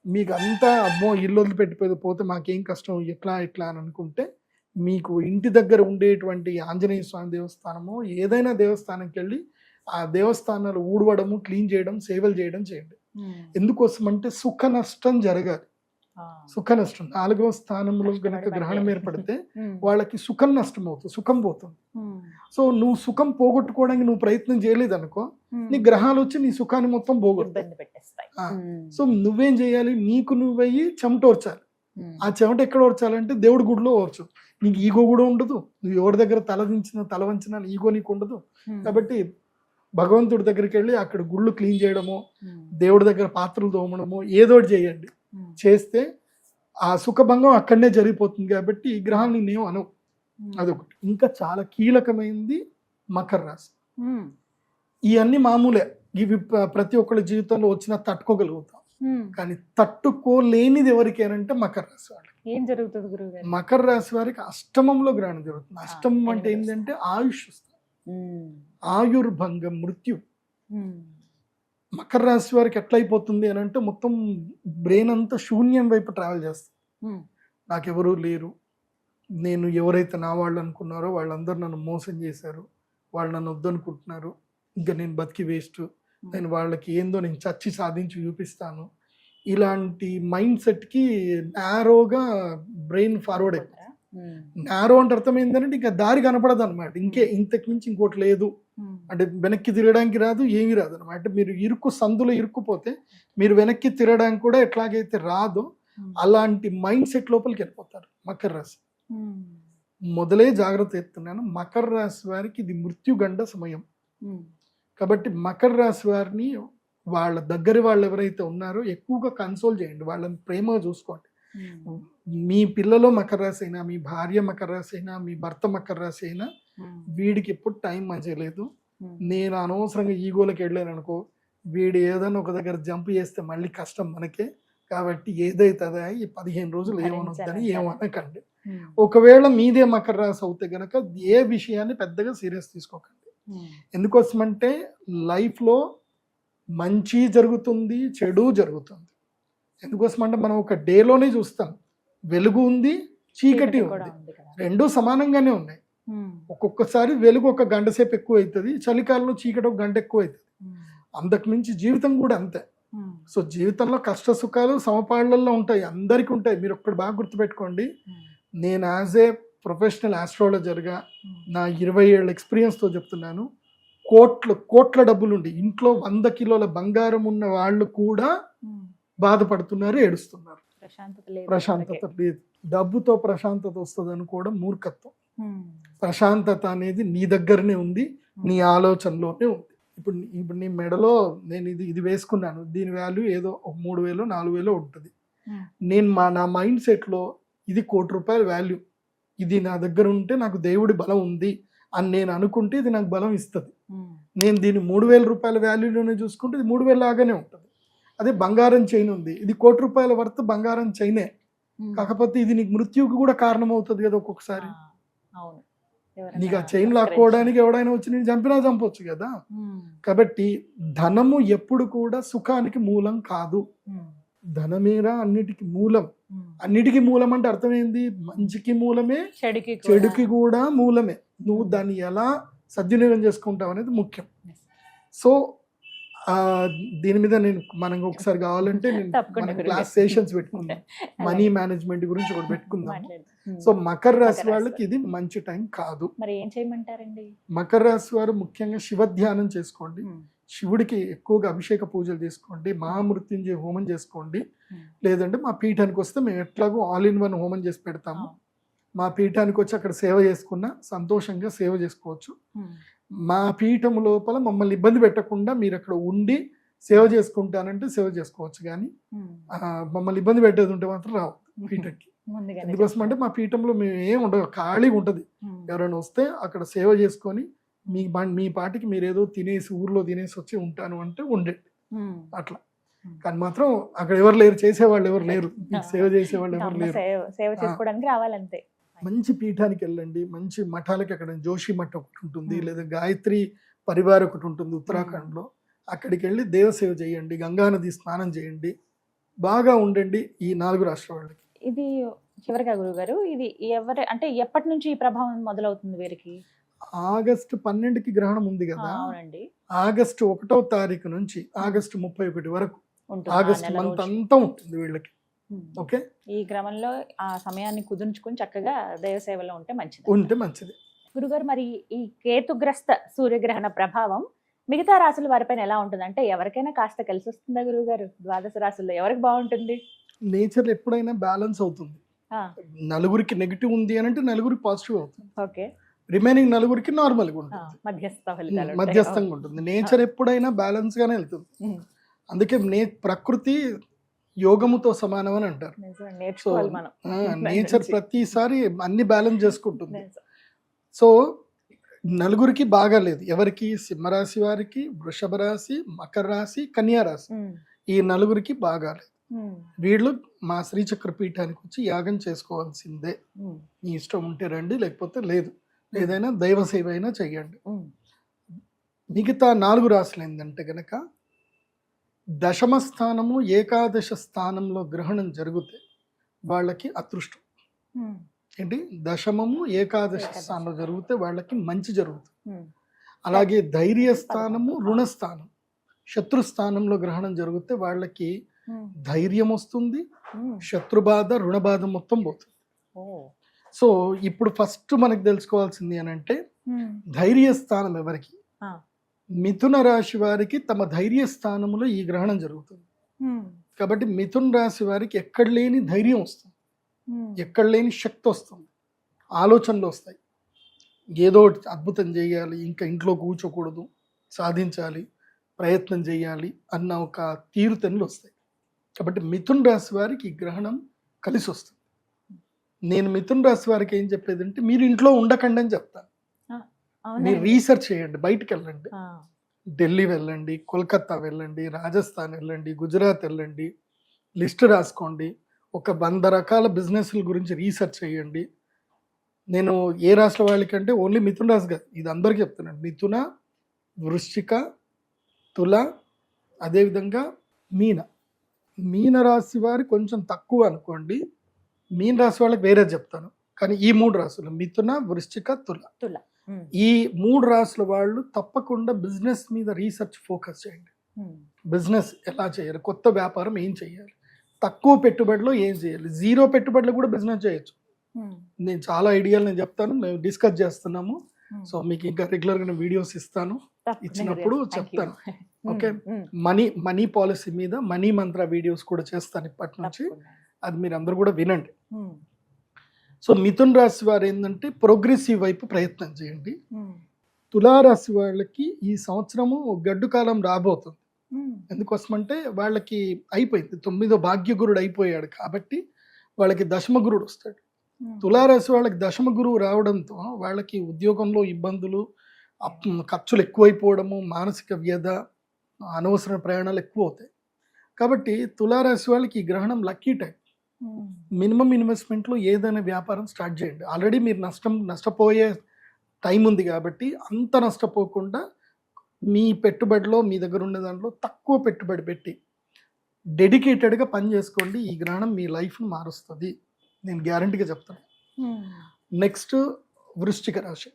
మీకు అంతా అమ్మో ఇల్లు వదిలిపెట్టిపోతే మాకేం కష్టం, ఎట్లా అని అనుకుంటే మీకు ఇంటి దగ్గర ఉండేటువంటి ఆంజనేయ స్వామి దేవస్థానము ఏదైనా దేవస్థానంకి వెళ్ళి ఆ దేవస్థానాలు ఊడవడము, క్లీన్ చేయడం, సేవలు చేయడం చేయండి. ఎందుకోసం అంటే సుఖ నష్టం జరగాలి. సుఖ నష్టం 4వ స్థానంలో కనుక గ్రహణం ఏర్పడితే వాళ్ళకి సుఖం నష్టం అవుతుంది, సుఖం పోతుంది. సో నువ్వు సుఖం పోగొట్టుకోవడానికి నువ్వు ప్రయత్నం చేయలేదు అనుకో, నీ గ్రహాలు వచ్చి నీ సుఖాన్ని మొత్తం పోగొట్టుతాయి. సో నువ్వేం చేయాలి, నీకు నువ్వయ్యి చెమటోర్చాలి. ఆ చెమట ఎక్కడ ఓర్చాలంటే దేవుడి గుడిలో ఓర్చు. నీకు ఈగో కూడా ఉండదు, నువ్వు ఎవరి దగ్గర తల వంచిన ఈగో నీకు ఉండదు. కాబట్టి భగవంతుడి దగ్గరికి వెళ్ళి అక్కడ గుళ్ళు క్లీన్ చేయడము, దేవుడి దగ్గర పాత్రలు తోమడము, ఏదోటి చేయండి. చేస్తే ఆ సుఖభంగం అక్కడనే జరిగిపోతుంది. కాబట్టి ఈ గ్రహాలు నేనేం అనవు. అదొకటి. ఇంకా చాలా కీలకమైంది మకర రాశి. ఇవన్నీ మామూలే, ఇవి ప్రతి ఒక్కరి జీవితంలో వచ్చినా తట్టుకోగలుగుతాం. కానీ తట్టుకోలేనిది ఎవరికేనంటే మకర రాశి వాళ్ళకి. ఏం జరుగుతుంది గురువు? మకర రాశి వారికి అష్టమంలో గ్రహణం జరుగుతుంది. అష్టమం అంటే ఏంటంటే ఆయుష్, ఆయుర్భంగం, మృత్యు. మకర రాశి వారికి ఎట్లయిపోతుంది అని అంటే మొత్తం బ్రెయిన్ అంతా శూన్యం వైపు ట్రావెల్ చేస్తుంది. నాకెవరూ లేరు, నేను ఎవరైతే నా వాళ్ళు అనుకున్నారో వాళ్ళందరూ నన్ను మోసం చేశారు, వాళ్ళు నన్ను వద్దనుకుంటున్నారు, ఇంకా నేను బతికి వేస్ట్, నేను వాళ్ళకి ఏందో నేను చచ్చి సాధించి చూపిస్తాను. ఇలాంటి మైండ్ సెట్కి నారోగా బ్రెయిన్ ఫార్వర్డ్ అయిపోతుంది. నారో అంటే అర్థం ఏంటంటే ఇంకా దారి కనపడదు అనమాట. ఇంతకు మించి ఇంకోటి లేదు అంటే వెనక్కి తిరగడానికి రాదు, ఏమీ రాదు అనమాట. మీరు సందులో ఇరుక్కుపోతే మీరు వెనక్కి తిరగడానికి కూడా ఎట్లాగైతే రాదో అలాంటి మైండ్ సెట్ లోపలికి వెళ్ళిపోతారు మకర రాశి. మొదలే జాగ్రత్త చెప్తున్నాను, మకర రాశి వారికి ఇది మృత్యుగండ సమయం. కాబట్టి మకర రాశి వారిని వాళ్ళ దగ్గర వాళ్ళు ఎవరైతే ఉన్నారో ఎక్కువగా కన్సోల్ చేయండి, వాళ్ళని ప్రేమగా చూసుకోండి. మీ పిల్లలు మకర రాశి అయినా, మీ భార్య మకర రాశి అయినా, మీ భర్త మకర రాశి అయినా, వీడికి ఎప్పుడు టైం మంచిగా లేదు, నేను అనవసరంగా ఈగోలకు వెళ్ళాను అనుకో, వీడు ఏదైనా ఒక దగ్గర జంప్ చేస్తే మళ్ళీ కష్టం మనకే. కాబట్టి ఏదైతుందా ఈ 15 రోజులు ఏమనొద్దని ఏమనకండి. ఒకవేళ మీదే మకర రాశి అవుతే గనక ఏ విషయాన్ని పెద్దగా సీరియస్ తీసుకోకండి. ఎందుకోసమంటే లైఫ్లో మంచి జరుగుతుంది, చెడు జరుగుతుంది. ఎందుకోసమంటే మనం ఒక డేలోనే చూస్తాం, వెలుగు ఉంది, చీకటి ఉంది, రెండూ సమానంగానే ఉన్నాయి. ఒక్కొక్కసారి వెలుగు 1 గంట సేపు ఎక్కువ అవుతుంది, చలికాలంలో చీకటి 1 గంట ఎక్కువ అవుతుంది. అంతకుమించి జీవితం కూడా అంతే. సో జీవితంలో కష్ట సుఖాలు సమపాళ్లలో ఉంటాయి, అందరికీ ఉంటాయి. మీరు ఒక్కటి బాగా గుర్తుపెట్టుకోండి, నేను యాజ్ ఏ ప్రొఫెషనల్ ఆస్ట్రాలజర్గా నా 20 ఏళ్ళ ఎక్స్పీరియన్స్తో చెప్తున్నాను, కోట్ల డబ్బులుండి ఇంట్లో 100 కిలోల బంగారం ఉన్న వాళ్ళు కూడా బాధపడుతున్నారు, ఏడుస్తున్నారు, ప్రశాంతత లేదు. డబ్బుతో ప్రశాంతత వస్తుంది అనుకోవడం మూర్ఖత్వం. ప్రశాంతత అనేది నీ దగ్గరనే ఉంది, నీ ఆలోచనలోనే ఉంది. ఇప్పుడు నీ మెడలో నేను ఇది వేసుకున్నాను, దీని వాల్యూ ఏదో 3,000 4,000 ఉంటుంది. నేను నా మైండ్ సెట్లో ఇది ₹1,00,00,000 వాల్యూ, ఇది నా దగ్గర ఉంటే నాకు దేవుడి బలం ఉంది అని నేను అనుకుంటే ఇది నాకు బలం ఇస్తుంది. నేను దీన్ని ₹3,000 వాల్యూలోనే చూసుకుంటే ఇది 3,000 లాగానే ఉంటుంది. అదే బంగారం చైన్ ఉంది, ఇది ₹1,00,00,000 వర్త్ బంగారం చైనే, కాకపోతే ఇది నీకు మృత్యువుకి కూడా కారణం అవుతుంది కదా ఒక్కొక్కసారి. నీకు ఆ చైన్ లాక్కోవడానికి ఎవడైనా వచ్చి నేను చంపినా చంపొచ్చు కదా. కాబట్టి ధనము ఎప్పుడు కూడా సుఖానికి మూలం కాదు, ధనమేరా అన్నిటికీ మూలం. అన్నిటికీ మూలం అంటే అర్థమైంది, మంచికి మూలమే చెడుకి కూడా మూలమే. నువ్వు దాన్ని ఎలా సద్వినియోగం చేసుకుంటావు అనేది ముఖ్యం. సో దీని మీద మనం ఒకసారి కావాలంటే మనం క్లాస్ సెషన్స్ పెట్టుకుందాం, మనీ మేనేజ్మెంట్ గురించి ఒకటి పెట్టుకుందాం. సో మకర రాశి వాళ్ళకి ఇది మంచి టైం కాదు. మరి ఏం చేయమంటారండి? మకర రాశి వారు ముఖ్యంగా శివ ధ్యానం చేసుకోండి, శివుడికి ఎక్కువగా అభిషేక పూజలు చేసుకోండి, మహామృత్యుంజయ హోమం చేసుకోండి. లేదంటే మా పీఠానికి వస్తే మేము ఎట్లాగో ఆల్ ఇన్ వన్ హోమం చేసి పెడతాము. మా పీఠానికి వచ్చి అక్కడ సేవ చేసుకున్నా సంతోషంగా సేవ చేసుకోవచ్చు. మా పీఠం లోపల మమ్మల్ని ఇబ్బంది పెట్టకుండా మీరు అక్కడ ఉండి సేవ చేసుకుంటానంటే సేవ చేసుకోవచ్చు, కానీ మమ్మల్ని ఇబ్బంది పెట్టేది ఉంటే మాత్రం రావు పీఠంకి. ఎందుకోసం అంటే మా పీఠంలో మేము ఏం ఉండదు, ఖాళీగా ఉంటుంది. ఎవరైనా వస్తే అక్కడ సేవ చేసుకొని మీ పాటికి మీరు ఏదో తినేసి ఊర్లో తినేసి వచ్చి ఉంటాను అంటే ఉండండి అట్లా. కానీ మాత్రం అక్కడ ఎవరు లేరు, చేసేవాళ్ళు ఎవరు లేరు, సేవ చేసేవాళ్ళు ఎవరు లేరు, సేవ చేసుకోవడానికి రావాలంతే. మంచి పీఠానికి వెళ్ళండి, మంచి మఠాలకి. అక్కడ జోషి మఠం ఒకటి ఉంటుంది, లేదా గాయత్రి పరివార్ ఒకటి ఉంటుంది ఉత్తరాఖండ్లో. అక్కడికి వెళ్ళి దేవసేవ చేయండి, గంగానది స్నానం చేయండి, బాగా ఉండండి ఈ 4 రాష్ట్రాల వాళ్ళకి. ఇది చివరిగా గురుగారు, ఇది అంటే ఎప్పటి నుంచి ఈ ప్రభావం మొదలవుతుంది వీరికి? ఆగస్టు 12కి గ్రహణం ఉంది కదా, ఆగస్టు 1వ తారీఖు నుంచి ఆగస్టు 31 వరకు, ఆగస్టు మంత్ అంతా ఉంటుంది వీళ్ళకి. ఓకే, ఈ క్రమంలో ఆ సమయాన్ని కుదుర్చుకుని చక్కగా దైవ సేవలో ఉంటే మంచిది. గురుగారు, మరి ఈ కేతుగ్రస్త సూర్యగ్రహణ ప్రభావం మిగతా రాశుల వారిపైన ఎలా ఉంటుంది? అంటే ఎవరికైనా కాస్త కలిసి వస్తుందా గురుగారు? ద్వాదశ రాశుల్లో ఎవరికి బాగుంటుంది? నేచర్ ఎప్పుడైనా బ్యాలెన్స్ అవుతుంది. నలుగురికి నెగిటివ్ ఉంది అని అంటే నలుగురికి పాజిటివ్ అవుతుంది. ఓకే, రిమైనింగ్ నలుగురికి నార్మల్గా ఉంటుంది, మధ్యస్థంగా ఉంటుంది. నేచర్ ఎప్పుడైనా బ్యాలెన్స్ గానే వెళ్తుంది. అందుకే ప్రకృతి యోగముతో సమానం అని అంటారు. సో నేచర్ ప్రతిసారి అన్ని బ్యాలెన్స్ చేసుకుంటుంది. సో నలుగురికి బాగాలేదు, ఎవరికి? సింహరాశి వారికి, వృషభ రాశి, మకర రాశి, కన్యా రాశి, ఈ నలుగురికి బాగాలేదు. వీళ్ళు మా శ్రీచక్ర పీఠానికి వచ్చి యాగం చేసుకోవాల్సిందే. మీ ఇష్టం ఉంటే రండి, లేకపోతే లేదు. ఏదైనా దైవ సేవ అయినా చెయ్యండి. మిగతా 4 రాశులు ఏంటంటే గనక దశమ స్థానము, ఏకాదశ స్థానంలో గ్రహణం జరిగితే వాళ్ళకి అదృష్టం. ఏంటి? దశమము, ఏకాదశ స్థానంలో జరిగితే వాళ్ళకి మంచి జరుగుతుంది. అలాగే ధైర్య స్థానము, రుణస్థానం, శత్రుస్థానంలో గ్రహణం జరిగితే వాళ్ళకి ధైర్యం వస్తుంది, శత్రుబాధ, రుణబాధ మొత్తం పోతుంది. సో ఇప్పుడు ఫస్ట్ మనకు తెలుసుకోవాల్సింది అని అంటే ధైర్య స్థానం ఎవరికి? మిథున రాశి వారికి తమ ధైర్య స్థానంలో ఈ గ్రహణం జరుగుతుంది. కాబట్టి మిథున రాశి వారికి ఎక్కడ లేని ధైర్యం వస్తుంది, ఎక్కడ లేని శక్తి వస్తుంది, ఆలోచనలు వస్తాయి. ఏదో అద్భుతం చేయాలి, ఇంకా ఇంట్లో కూర్చోకూడదు, సాధించాలి, ప్రయత్నం చేయాలి అన్న ఒక తీరుతెన్నులు వస్తాయి. కాబట్టి మిథున రాశి వారికి ఈ గ్రహణం కలిసి వస్తుంది. నేను మిథున రాశి వారికి ఏం చెప్పేది అంటే మీరు ఇంట్లో ఉండకండి అని చెప్తాను. మీరు రీసెర్చ్ చేయండి, బయటకు వెళ్ళండి, ఢిల్లీ వెళ్ళండి, కోల్కతా వెళ్ళండి, రాజస్థాన్ వెళ్ళండి, గుజరాత్ వెళ్ళండి, లిస్ట్ రాసుకోండి, ఒక 100 రకాల బిజినెస్ల గురించి రీసెర్చ్ చేయండి. నేను ఏ రాశుల వాళ్ళకంటే ఓన్లీ మిథున రాశి కాదు, ఇది అందరికీ చెప్తున్నాను. మిథున, వృశ్చిక, తుల, అదేవిధంగా మీన రాశి వారి కొంచెం తక్కువ అనుకోండి. మీన రాశి వాళ్ళకి వేరే చెప్తాను, కానీ ఈ 3 రాశులు మిథున, వృశ్చిక, తుల, ఈ 3 రాశుల వాళ్ళు తప్పకుండా బిజినెస్ మీద రీసెర్చ్ ఫోకస్ చేయండి. బిజినెస్ ఎలా చేయాలి, కొత్త వ్యాపారం ఏం చేయాలి, తక్కువ పెట్టుబడిలో ఏం చేయాలి, 0 పెట్టుబడిలో కూడా బిజినెస్ చేయొచ్చు. నేను చాలా ఐడియాలు నేను చెప్తాను, మేము డిస్కస్ చేస్తున్నాము. సో మీకు ఇంకా రెగ్యులర్గా వీడియోస్ ఇస్తాను, ఇచ్చినప్పుడు చెప్తాను. ఓకే, మనీ పాలసీ మీద మనీ మంత్ర వీడియోస్ కూడా చేస్తాను ఇప్పటి నుంచి, అది మీరు అందరూ కూడా వినండి. సో మిథున్ రాశి వారు ఏంటంటే ప్రోగ్రెసివ్ వైపు ప్రయత్నం చేయండి. తులారాశి వాళ్ళకి ఈ సంవత్సరము గడ్డు కాలం రాబోతుంది. ఎందుకోసమంటే వాళ్ళకి అయిపోయింది, 9వ భాగ్యగురుడు అయిపోయాడు కాబట్టి వాళ్ళకి దశమ గురుడు వస్తాడు. తులారాశి వాళ్ళకి దశమ గురువు రావడంతో వాళ్ళకి ఉద్యోగంలో ఇబ్బందులు, ఖర్చులు ఎక్కువైపోవడము, మానసిక వ్యధ, అనవసర ప్రయాణాలు ఎక్కువ అవుతాయి. కాబట్టి తులారాశి వాళ్ళకి ఈ గ్రహణం లక్కీ టైం. మినిమం ఇన్వెస్ట్మెంట్లో ఏదైనా వ్యాపారం స్టార్ట్ చేయండి. ఆల్రెడీ మీరు నష్టపోయే టైం ఉంది కాబట్టి అంత నష్టపోకుండా మీ పెట్టుబడిలో మీ దగ్గర ఉన్న దాంట్లో తక్కువ పెట్టుబడి పెట్టి డెడికేటెడ్గా పని చేసుకోండి. ఈ గ్రహణం మీ లైఫ్ను మారుస్తుంది, నేను గ్యారంటీగా చెప్తాను. నెక్స్ట్ వృశ్చిక రాశి.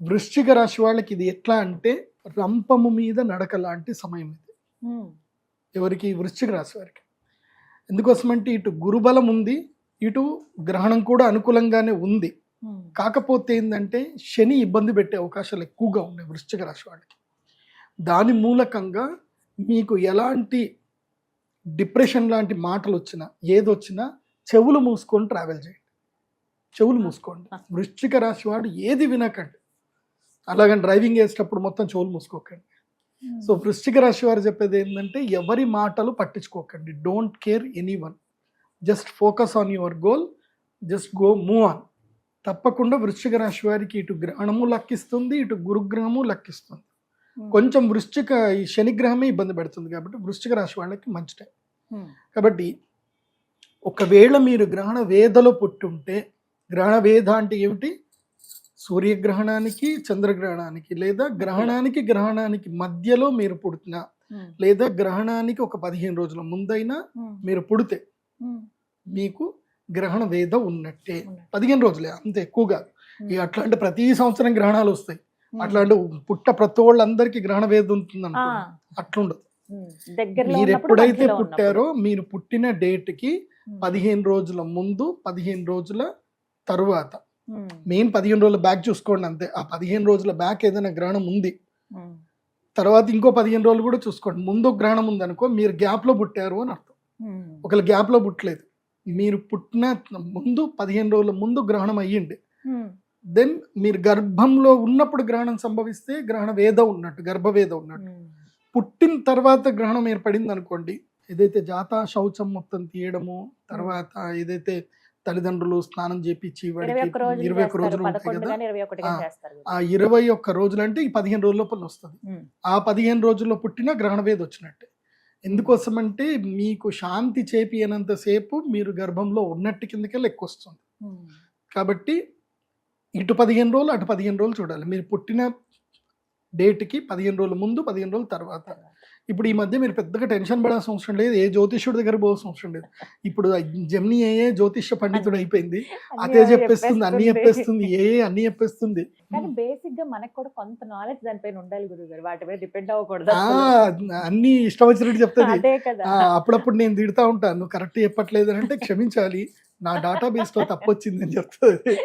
వృశ్చిక రాశి వాళ్ళకి ఇది ఎట్లా అంటే రంపము మీద నడక లాంటి సమయం ఇది. ఎవరికి? వృశ్చిక రాశి వారికి. ఎందుకోసమంటే ఇటు గురుబలం ఉంది, ఇటు గ్రహణం కూడా అనుకూలంగానే ఉంది. కాకపోతే ఏంటంటే శని ఇబ్బంది పెట్టే అవకాశాలు ఎక్కువగా ఉన్నాయి వృశ్చిక రాశి వాళ్ళకి. దాని మూలకంగా మీకు ఎలాంటి డిప్రెషన్ లాంటి మాటలు వచ్చినా ఏదొచ్చినా చెవులు మూసుకొని ట్రావెల్ చేయండి. చెవులు మూసుకోండి. వృశ్చిక రాశి వాడు ఏది వినకండి. అలాగని డ్రైవింగ్ చేసేటప్పుడు మొత్తం చెవులు మూసుకోకండి. సో వృశ్చిక రాశి వారు చెప్పేది ఏంటంటే ఎవరి మాటలు పట్టించుకోకండి. Don't care anyone, just focus on your goal, just go move on. తప్పకుండా వృశ్చిక రాశి వారికి ఇటు గ్రహణము లక్కిస్తుంది, ఇటు గురుగ్రహము లక్కిస్తుంది. కొంచెం ఈ శనిగ్రహమే ఇబ్బంది పెడుతుంది కాబట్టి వృశ్చిక రాశి వాళ్ళకి మంచి టైం. కాబట్టి ఒకవేళ మీరు గ్రహణ వేదలో పుట్టుంటే, గ్రహణ వేద అంటే ఏమిటి? సూర్యగ్రహణానికి చంద్రగ్రహణానికి లేదా గ్రహణానికి మధ్యలో మీరు పుడుతున్నా లేదా గ్రహణానికి ఒక 15 రోజుల ముందైనా మీరు పుడితే మీకు గ్రహణ వేద ఉన్నట్టే. 15 రోజులే, అంత ఎక్కువ కాదు. అట్లాంటి ప్రతి సంవత్సరం గ్రహణాలు వస్తాయి, అట్లాంటి ప్రతి వాళ్ళందరికీ గ్రహణ వేద ఉంటుంది అనుకో, అట్లుండదు. మీరు ఎప్పుడైతే పుట్టారో మీరు పుట్టిన డేట్కి 15 రోజుల ముందు 15 రోజుల తరువాత, మెయిన్ 15 రోజుల బ్యాక్ చూసుకోండి అంతే. ఆ 15 రోజుల బ్యాక్ ఏదైనా గ్రహణం ఉంది, తర్వాత ఇంకో 15 రోజులు కూడా చూసుకోండి. ముందు గ్రహణం ఉంది అనుకో, మీరు గ్యాప్ లో పుట్టారు అని అర్థం. ఒకవేళ గ్యాప్ లో పుట్టలేదు, మీరు పుట్టిన ముందు 15 రోజుల ముందు గ్రహణం అయ్యింది, దెన్ మీరు గర్భంలో ఉన్నప్పుడు గ్రహణం సంభవిస్తే గ్రహణ వేద ఉన్నట్టు, గర్భవేద ఉన్నట్టు. పుట్టిన తర్వాత గ్రహణం ఏర్పడింది అనుకోండి, ఏదైతే జాతా శౌచం మొత్తం తీయడము, తర్వాత ఏదైతే తల్లిదండ్రులు స్నానం చేపించి 21 రోజులు ఉంటాయి కదా, ఆ 21 రోజులు అంటే ఈ 15 రోజుల లోపల వస్తుంది. ఆ 15 రోజుల్లో పుట్టిన గ్రహణ వేద వచ్చినట్టే. ఎందుకోసమంటే మీకు శాంతి చేపియనంతసేపు మీరు గర్భంలో ఉన్నట్టు కిందకే లెక్క వస్తుంది. కాబట్టి ఇటు 15 రోజులు అటు 15 రోజులు చూడాలి. మీరు పుట్టిన డేట్కి 15 రోజుల ముందు 15 రోజుల తర్వాత. ఇప్పుడు ఈ మధ్య మీరు పెద్దగా టెన్షన్ పడాల్సిన అవసరం లేదు, ఏ జ్యోతిష్యుడి దగ్గర పోవాల్సిన అవసరం లేదు. ఇప్పుడు జెమిని ఏ జ్యోతిష్య పండితుడు అయిపోయింది, అదే చెప్పేస్తుంది, అన్ని చెప్పేస్తుంది, అన్ని చెప్పేస్తుంది. కానీ బేసిక్ గా మనకు కూడా కొంత నాలెడ్జ్ దానిపైన ఉండాలి గురుగారు, వాటి మీద డిపెండ్ అవ్వకూడదు. అన్ని ఇష్టం వచ్చినట్టు చెప్తుంది. అప్పుడప్పుడు నేను తిడతా ఉంటాను, నువ్వు కరెక్ట్ చెప్పట్లేదు అని అంటే క్షమించాలి, నా డేటాబేస్ లో తప్పు వచ్చింది అని చెప్తుంది.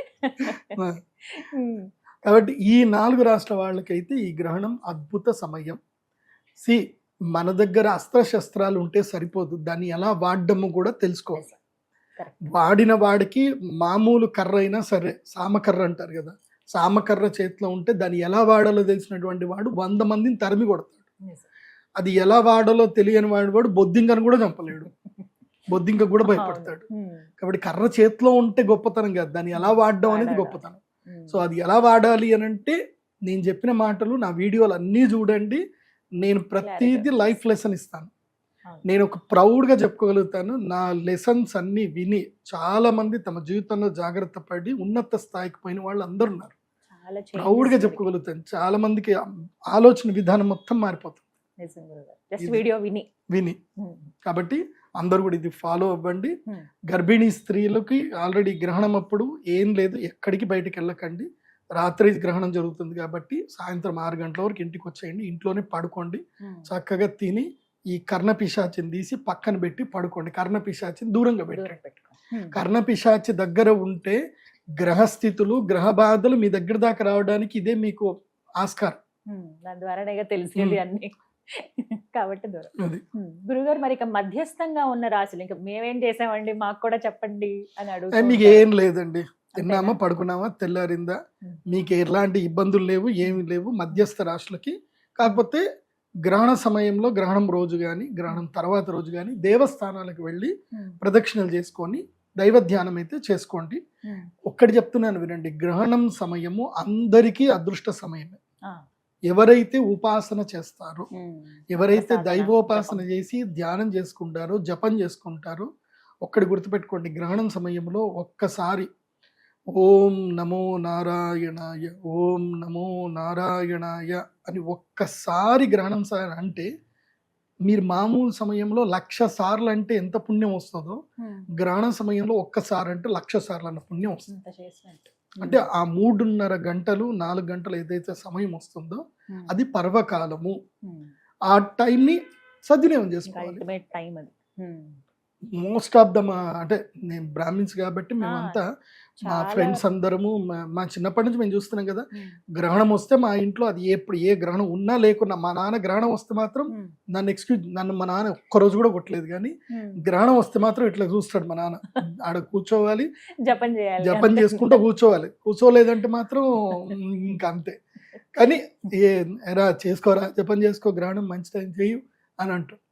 కాబట్టి ఈ 4 రాష్ట్రాల వాళ్ళకైతే ఈ గ్రహణం అద్భుత సమయం. మన దగ్గర అస్త్రశస్త్రాలు ఉంటే సరిపోదు, దాన్ని ఎలా వాడడము కూడా తెలుసుకోవాలి. వాడిన వాడికి మామూలు కర్ర అయినా సరే, సామకర్ర అంటారు కదా, సామకర్ర చేతిలో ఉంటే దాన్ని ఎలా వాడాలో తెలిసినటువంటి వాడు 100 మందిని తరిమి కొడతాడు. అది ఎలా వాడాలో తెలియని వాడు బొద్దింకను కూడా చంపలేడు, బొద్దింక కూడా భయపడతాడు. కాబట్టి కర్ర చేతిలో ఉంటే గొప్పతనం కాదు, దాన్ని ఎలా వాడడం అనేది గొప్పతనం. సో అది ఎలా వాడాలి అని అంటే నేను చెప్పిన మాటలు, నా వీడియోలు అన్నీ చూడండి. నేను ప్రతిదీ లైఫ్ లెసన్ ఇస్తాను. నేను ఒక ప్రౌడ్గా చెప్పుకోగలుగుతాను, నా లెసన్స్ అన్నీ విని చాలా మంది తమ జీవితంలో జాగ్రత్త పడి ఉన్నత స్థాయికి పోయిన వాళ్ళు అందరు ఉన్నారు. ప్రౌడ్గా చెప్పుకోగలుగుతాను. చాలా మందికి ఆలోచన విధానం మొత్తం మారిపోతుంది విని. కాబట్టి అందరూ కూడా ఇది ఫాలో అవ్వండి. గర్భిణీ స్త్రీలకి ఆల్రెడీ గ్రహణం అప్పుడు ఏం లేదు, ఎక్కడికి బయటకు వెళ్ళకండి. రాత్రి గ్రహణం జరుగుతుంది కాబట్టి సాయంత్రం 6 గంటల వరకు ఇంటికి వచ్చేయండి, ఇంట్లోనే పడుకోండి. చక్కగా తిని ఈ కర్ణపిశాచిని తీసి పక్కన పెట్టి పడుకోండి. కర్ణపిశాచిని దూరంగా పెట్టండి. కర్ణపిశాచి దగ్గర ఉంటే గ్రహస్థితులు, గ్రహ బాధలు మీ దగ్గర దాకా రావడానికి ఇదే మీకు ఆస్కారం. దాని ద్వారా తెలిసేది అన్ని కాబట్టి దూరం. గురుగారు, మరి ఇక మధ్యస్థంగా ఉన్న రాశులు ఇంకా మేమేం చేసామండి, మాకు కూడా చెప్పండి అని అడుగుతారు. మీకు ఏం లేదండి, తిన్నామా పడుకున్నామా తెల్లారిందా, మీకు ఎలాంటి ఇబ్బందులు లేవు, ఏమి లేవు, మధ్యస్థ రాశులకి. కాకపోతే గ్రహణ సమయంలో, గ్రహణం రోజు కానీ గ్రహణం తర్వాత రోజు కానీ దేవస్థానాలకు వెళ్ళి ప్రదక్షిణలు చేసుకొని దైవ ధ్యానం అయితే చేసుకోండి. ఒక్కటి చెప్తున్నాను వినండి, గ్రహణం సమయము అందరికీ అదృష్ట సమయమే. ఎవరైతే ఉపాసన చేస్తారో, ఎవరైతే దైవోపాసన చేసి ధ్యానం చేసుకుంటారో, జపం చేసుకుంటారో, ఒక్కటి గుర్తుపెట్టుకోండి, గ్రహణం సమయంలో ఒక్కసారి ఓం నమో నారాయణాయ, ఓం నమో నారాయణాయ అని ఒక్కసారి గ్రహణం సార్ అంటే, మీరు మామూలు సమయంలో 1,00,000 సార్లు అంటే ఎంత పుణ్యం వస్తుందో, గ్రహణ సమయంలో ఒక్కసారి అంటే 1,00,000 సార్లు అన్న పుణ్యం వస్తుంది. అంటే ఆ 3.5 గంటలు 4 గంటలు ఏదైతే సమయం వస్తుందో అది పర్వకాలము. ఆ టైంని సద్వినియోగం చేసుకోవాలి. మోస్ట్ ఆఫ్ ద అంటే నేను బ్రాహ్మిన్స్ కాబట్టి మేమంతా, మా ఫ్రెండ్స్ అందరము, మా చిన్నప్పటి నుంచి మేము చూస్తున్నాం కదా, గ్రహణం వస్తే మా ఇంట్లో అది ఎప్పుడు ఏ గ్రహణం ఉన్నా లేకున్నా, మా నాన్న గ్రహణం వస్తే మాత్రం నన్ను మా నాన్న ఒక్కరోజు కూడా కొట్టలేదు, కానీ గ్రహణం వస్తే మాత్రం ఇట్లా చూస్తాడు మా నాన్న. ఆడ కూర్చోవాలి, జపం చేసుకుంటూ కూర్చోవాలి, కూర్చోలేదంటే మాత్రం ఇంకా అంతే. కానీ ఎరా చేసుకోరా, జపం చేసుకో, గ్రహణం మంచి టైం చేయు అని అంటారు.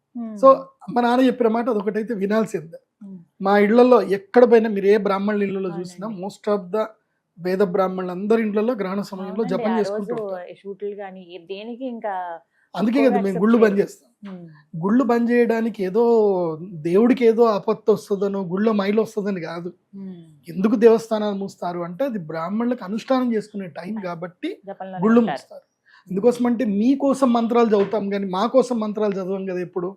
సో మా నాన్న చెప్పిన మాట అదొకటైతే వినాల్సిందే. మా ఇళ్లలో ఎక్కడ పోయినా మీరు ఏ బ్రాహ్మణుల ఇళ్లలో చూసినా మోస్ట్ ఆఫ్ ద వేద బ్రాహ్మణులు అందరి ఇళ్లలో గ్రహణ సమయంలో జపం చేసుకుంటారు. అందుకే కదా మేము గుళ్ళు బంద్ చేస్తాం. గుళ్ళు బంద్ చేయడానికి ఏదో దేవుడికి ఏదో ఆపత్తి వస్తుందనో, గుళ్ళో మైలు వస్తుందని కాదు. ఎందుకు దేవస్థానాలు మూస్తారు అంటే అది బ్రాహ్మణులకు అనుష్ఠానం చేసుకునే టైం కాబట్టి గుళ్ళు మూస్తారు. ఎందుకోసం అంటే మీకోసం మంత్రాలు చదువుతాం కానీ మా కోసం మంత్రాలు చదవం కదా ఎప్పుడు.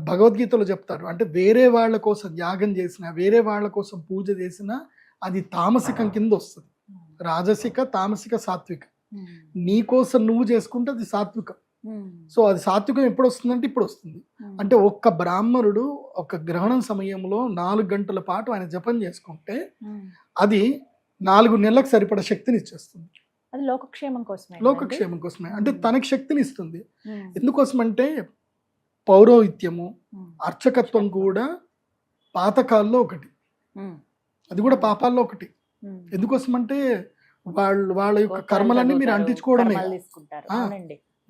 భగవద్గీతలో చెప్తారు, అంటే వేరే వాళ్ళ కోసం యాగం చేసినా, వేరే వాళ్ళ కోసం పూజ చేసినా అది తామసికం కింద వస్తుంది. రాజసిక, తామసిక, సాత్విక. నీ కోసం నువ్వు చేసుకుంటే అది సాత్వికం. సో అది సాత్వికం ఎప్పుడు వస్తుందంటే ఇప్పుడు వస్తుంది. అంటే ఒక్క బ్రాహ్మణుడు ఒక గ్రహణం సమయంలో 4 గంటల పాటు ఆయన జపం చేసుకుంటే అది 4 నెలలకు సరిపడ శక్తిని ఇచ్చేస్తుంది. అది లోకక్షేమం కోసమే. అంటే తనకి శక్తిని ఇస్తుంది. ఎందుకోసం అంటే పౌరోహిత్యము, అర్చకత్వం కూడా పాతకాల్లో ఒకటి, అది కూడా పాపాల్లో ఒకటి. ఎందుకోసం అంటే వాళ్ళ యొక్క కర్మలన్నీ మీరు అంటించుకోవడమే.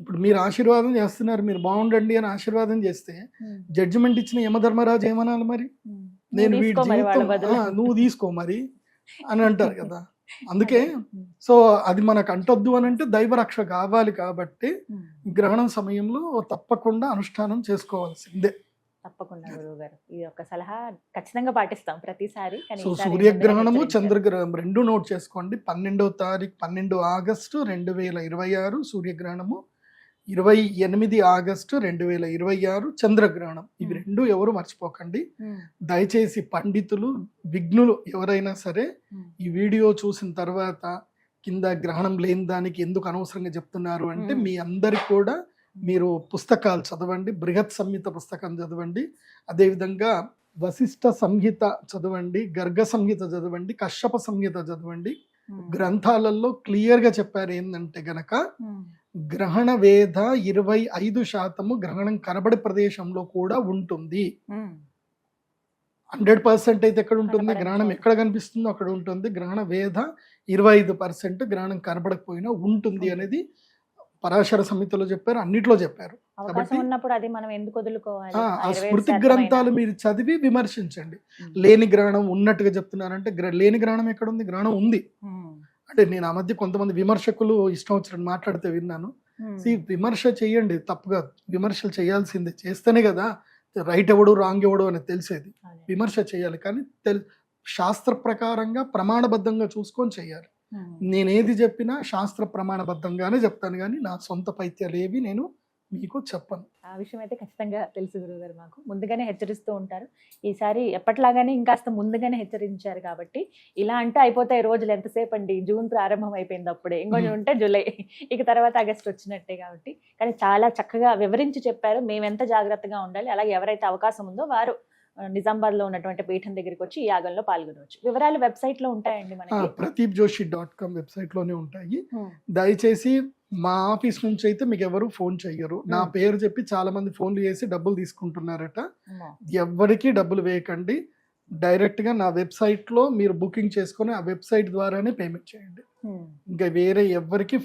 ఇప్పుడు మీరు ఆశీర్వాదం చేస్తున్నారు, మీరు బాగుండండి అని ఆశీర్వాదం చేస్తే జడ్జిమెంట్ ఇచ్చిన యమధర్మరాజు ఏమనాలి మరి? నేను వీడి జీవితం నువ్వు తీసుకో మరి అని అంటారు కదా. అందుకే సో అది మనకు అంటొద్దు అని అంటే దైవరక్ష కావాలి కాబట్టి గ్రహణం సమయంలో తప్పకుండా అనుష్ఠానం చేసుకోవాల్సిందే. తప్పకుండా గురువు గారు, ఈ యొక్క సలహా ఖచ్చితంగా పాటిస్తాం ప్రతిసారి. సో సూర్యగ్రహణము, చంద్రగ్రహణం 2 నోట్ చేసుకోండి. 12 ఆగస్టు 2026 సూర్యగ్రహణము, 28 ఆగస్టు 2026 చంద్రగ్రహణం. ఇవి 2 ఎవరు మర్చిపోకండి. దయచేసి పండితులు, విఘ్నులు ఎవరైనా సరే ఈ వీడియో చూసిన తర్వాత కింద గ్రహణం లేని దానికి ఎందుకు అనవసరంగా చెప్తున్నారు అంటే, మీ అందరికి కూడా మీరు పుస్తకాలు చదవండి, బృహత్ సంహిత పుస్తకం చదవండి, అదేవిధంగా వశిష్ఠ సంహిత చదవండి, గర్గ సంహిత చదవండి, కశ్యప సంహిత చదవండి. గ్రంథాలలో క్లియర్గా చెప్పారు ఏంటంటే గనక గ్రహణ వేధ 25% గ్రహణం కనబడే ప్రదేశంలో కూడా ఉంటుంది. 100% అయితే ఎక్కడ ఉంటుంది, గ్రహణం ఎక్కడ కనిపిస్తుందో అక్కడ ఉంటుంది. గ్రహణ వేధ 25% గ్రహణం కనబడకపోయినా ఉంటుంది అనేది పరాశర సంహితలో చెప్పారు, అన్నిట్లో చెప్పారు. కాబట్టి ఆ స్మృతి గ్రంథాలు మీరు చదివి విమర్శించండి. లేని గ్రహణం ఉన్నట్టుగా చెప్తున్నారంటే లేని గ్రహణం ఎక్కడ ఉంది? గ్రహణం ఉంది. అంటే నేను ఆ మధ్య కొంతమంది విమర్శకులు ఇష్టం వచ్చినట్టు మాట్లాడితే విన్నాను. విమర్శ చేయండి, తప్పుగా విమర్శలు చేయాల్సిందే, చేస్తేనే కదా రైట్ ఎవడు రాంగ్ ఎవడు అనేది తెలిసేది. విమర్శ చేయాలి కానీ శాస్త్ర ప్రకారంగా ప్రమాణబద్ధంగా చూసుకొని చేయాలి. నేనేది చెప్పినా శాస్త్ర ప్రమాణబద్ధంగానే చెప్తాను కానీ నా సొంత పైత్యాలు ఏవి నేను మీకు చెప్పను. ఆ విషయం అయితే ఖచ్చితంగా తెలుసు గురువు గారు, మాకు ముందుగానే హెచ్చరిస్తూ ఉంటారు. ఈసారి ఎప్పట్లాగానే ఇంకాస్త ముందుగానే హెచ్చరించారు కాబట్టి ఇలా అంటే అయిపోతాయి రోజులు. ఎంతసేపు అండి, జూన్ ప్రారంభం అయిపోయింది, అప్పుడే ఇంకొంచెం ఉంటే జూలై, ఇక తర్వాత ఆగస్టు వచ్చినట్టే. కాబట్టి కానీ చాలా చక్కగా వివరించి చెప్పారు మేము ఎంత జాగ్రత్తగా ఉండాలి. అలాగే ఎవరైతే అవకాశం ఉందో వారు నిజామాబాద్ లో ఉన్నటువంటి పీఠం దగ్గరికి వచ్చి ఈ యాగంలో పాల్గొనవచ్చు. వివరాలు వెబ్సైట్ లో ఉంటాయండి మనకి, pradeepjoshi.com వెబ్సైట్ లోనే ఉంటాయి. దయచేసి మా ఆఫీస్ నుంచి అయితే మీకు ఎవరు ఫోన్ చెయ్యరు. నా పేరు చెప్పి చాలా మంది ఫోన్లు చేసి డబ్బులు తీసుకుంటున్నారట. ఎవరికి డబ్బులు వేయకండి. డైరెక్ట్గా నా వెబ్సైట్లో మీరు బుకింగ్ చేసుకొని ఆ వెబ్సైట్ ద్వారానే పేమెంట్ చేయండి. ఇంకా వేరే ఎవరికి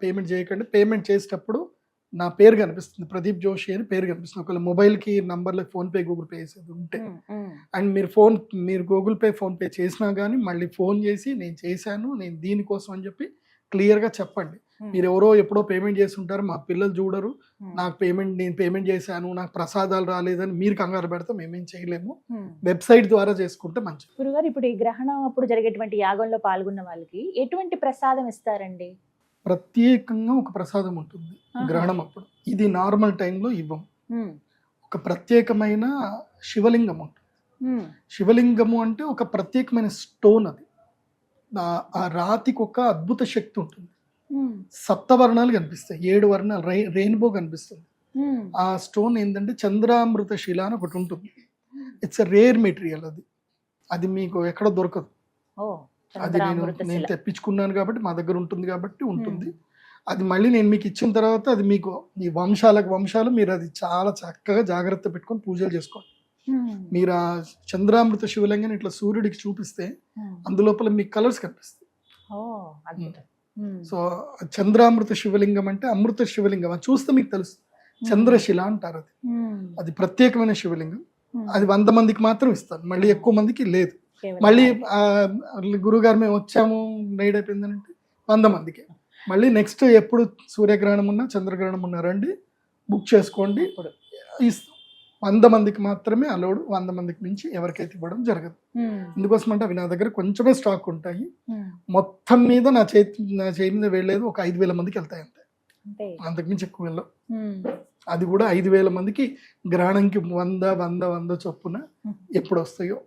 పేమెంట్ చేయకండి. పేమెంట్ చేసేటప్పుడు నా పేరు కనిపిస్తుంది, ప్రదీప్ జోషి అని పేరు కనిపిస్తుంది. ఒకవేళ మొబైల్కి నంబర్లకు ఫోన్పే గూగుల్ పే వేసేది ఉంటే అండ్ మీరు గూగుల్ పే ఫోన్పే చేసినా కానీ మళ్ళీ ఫోన్ చేసి నేను చేశాను, నేను దీనికోసం అని చెప్పి క్లియర్గా చెప్పండి. మీరు ఎవరో ఎప్పుడో పేమెంట్ చేసి ఉంటారు, మా పిల్లలు చూడరు, నేను పేమెంట్ చేశాను, నాకు ప్రసాదాలు రాలేదని మీరు కంగారు పెడితే మేమేం చేయలేము. వెబ్సైట్ ద్వారా చేసుకుంటే మంచిది. గురుగారు, ఇప్పుడు ఈ గ్రహణం అప్పుడు జరిగేటువంటి యాగంలో పాల్గొన్న వాళ్ళకి ఎటువంటి ప్రసాదం ఇస్తారండి? ప్రత్యేకంగా ఒక ప్రసాదం ఉంటుంది గ్రహణం అప్పుడు. ఇది నార్మల్ టైంలో ఇవ్వం. ఒక ప్రత్యేకమైన శివలింగం ఉంటుంది. శివలింగము అంటే ఒక ప్రత్యేకమైన స్టోన్. అది ఆ రాతికి ఒక అద్భుత శక్తి ఉంటుంది. సప్తవర్ణాలు కనిపిస్తాయి, 7 వర్ణాలు, రెయిన్బో కనిపిస్తుంది. ఆ స్టోన్ ఏంటంటే చంద్రామృత శిల అని ఒకటి ఉంటుంది. It's rare material. అది మీకు ఎక్కడ దొరకదు. అది నేను తెప్పించుకున్నాను కాబట్టి మా దగ్గర ఉంటుంది. అది మళ్ళీ నేను మీకు ఇచ్చిన తర్వాత అది మీకు ఈ వంశాలు మీరు అది చాలా చక్కగా జాగ్రత్త పెట్టుకొని పూజలు చేసుకోండి. మీరు ఆ చంద్రామృత శివలింగాన్ని ఇట్లా సూర్యుడికి చూపిస్తే అందులోపల మీకు కలర్స్ కనిపిస్తాయి. సో చంద్రామృత శివలింగం అంటే అమృత శివలింగం. అది చూస్తే మీకు తెలుస్తుంది. చంద్రశిల అంటారు. అది ప్రత్యేకమైన శివలింగం. అది 100 మందికి మాత్రం ఇస్తారు, మళ్ళీ ఎక్కువ మందికి లేదు. మళ్ళీ గురుగారు మేము వచ్చాము నైట్ అయిపోయిందంటే 100 మందికి. మళ్ళీ నెక్స్ట్ ఎప్పుడు సూర్యగ్రహణం ఉన్నా చంద్రగ్రహణం ఉన్నా రండి, బుక్ చేసుకోండి, ఇస్తాం. 100 మందికి మాత్రమే అలౌడ్. 100 మందికి మించి ఎవరికైతే ఇవ్వడం జరగదు. ఎందుకోసం అంటే అవి నా దగ్గర కొంచెమే స్టాక్ ఉంటాయి. మొత్తం మీద నా చేయి మీద వెళ్ళలేదు ఒక 5,000 మందికి వెళ్తాయి అంతే, అంతకుమించి ఎక్కువ వెళ్ళవు. అది కూడా 5,000 మందికి గ్రహణంకి 100 చొప్పున ఎప్పుడు వస్తాయో.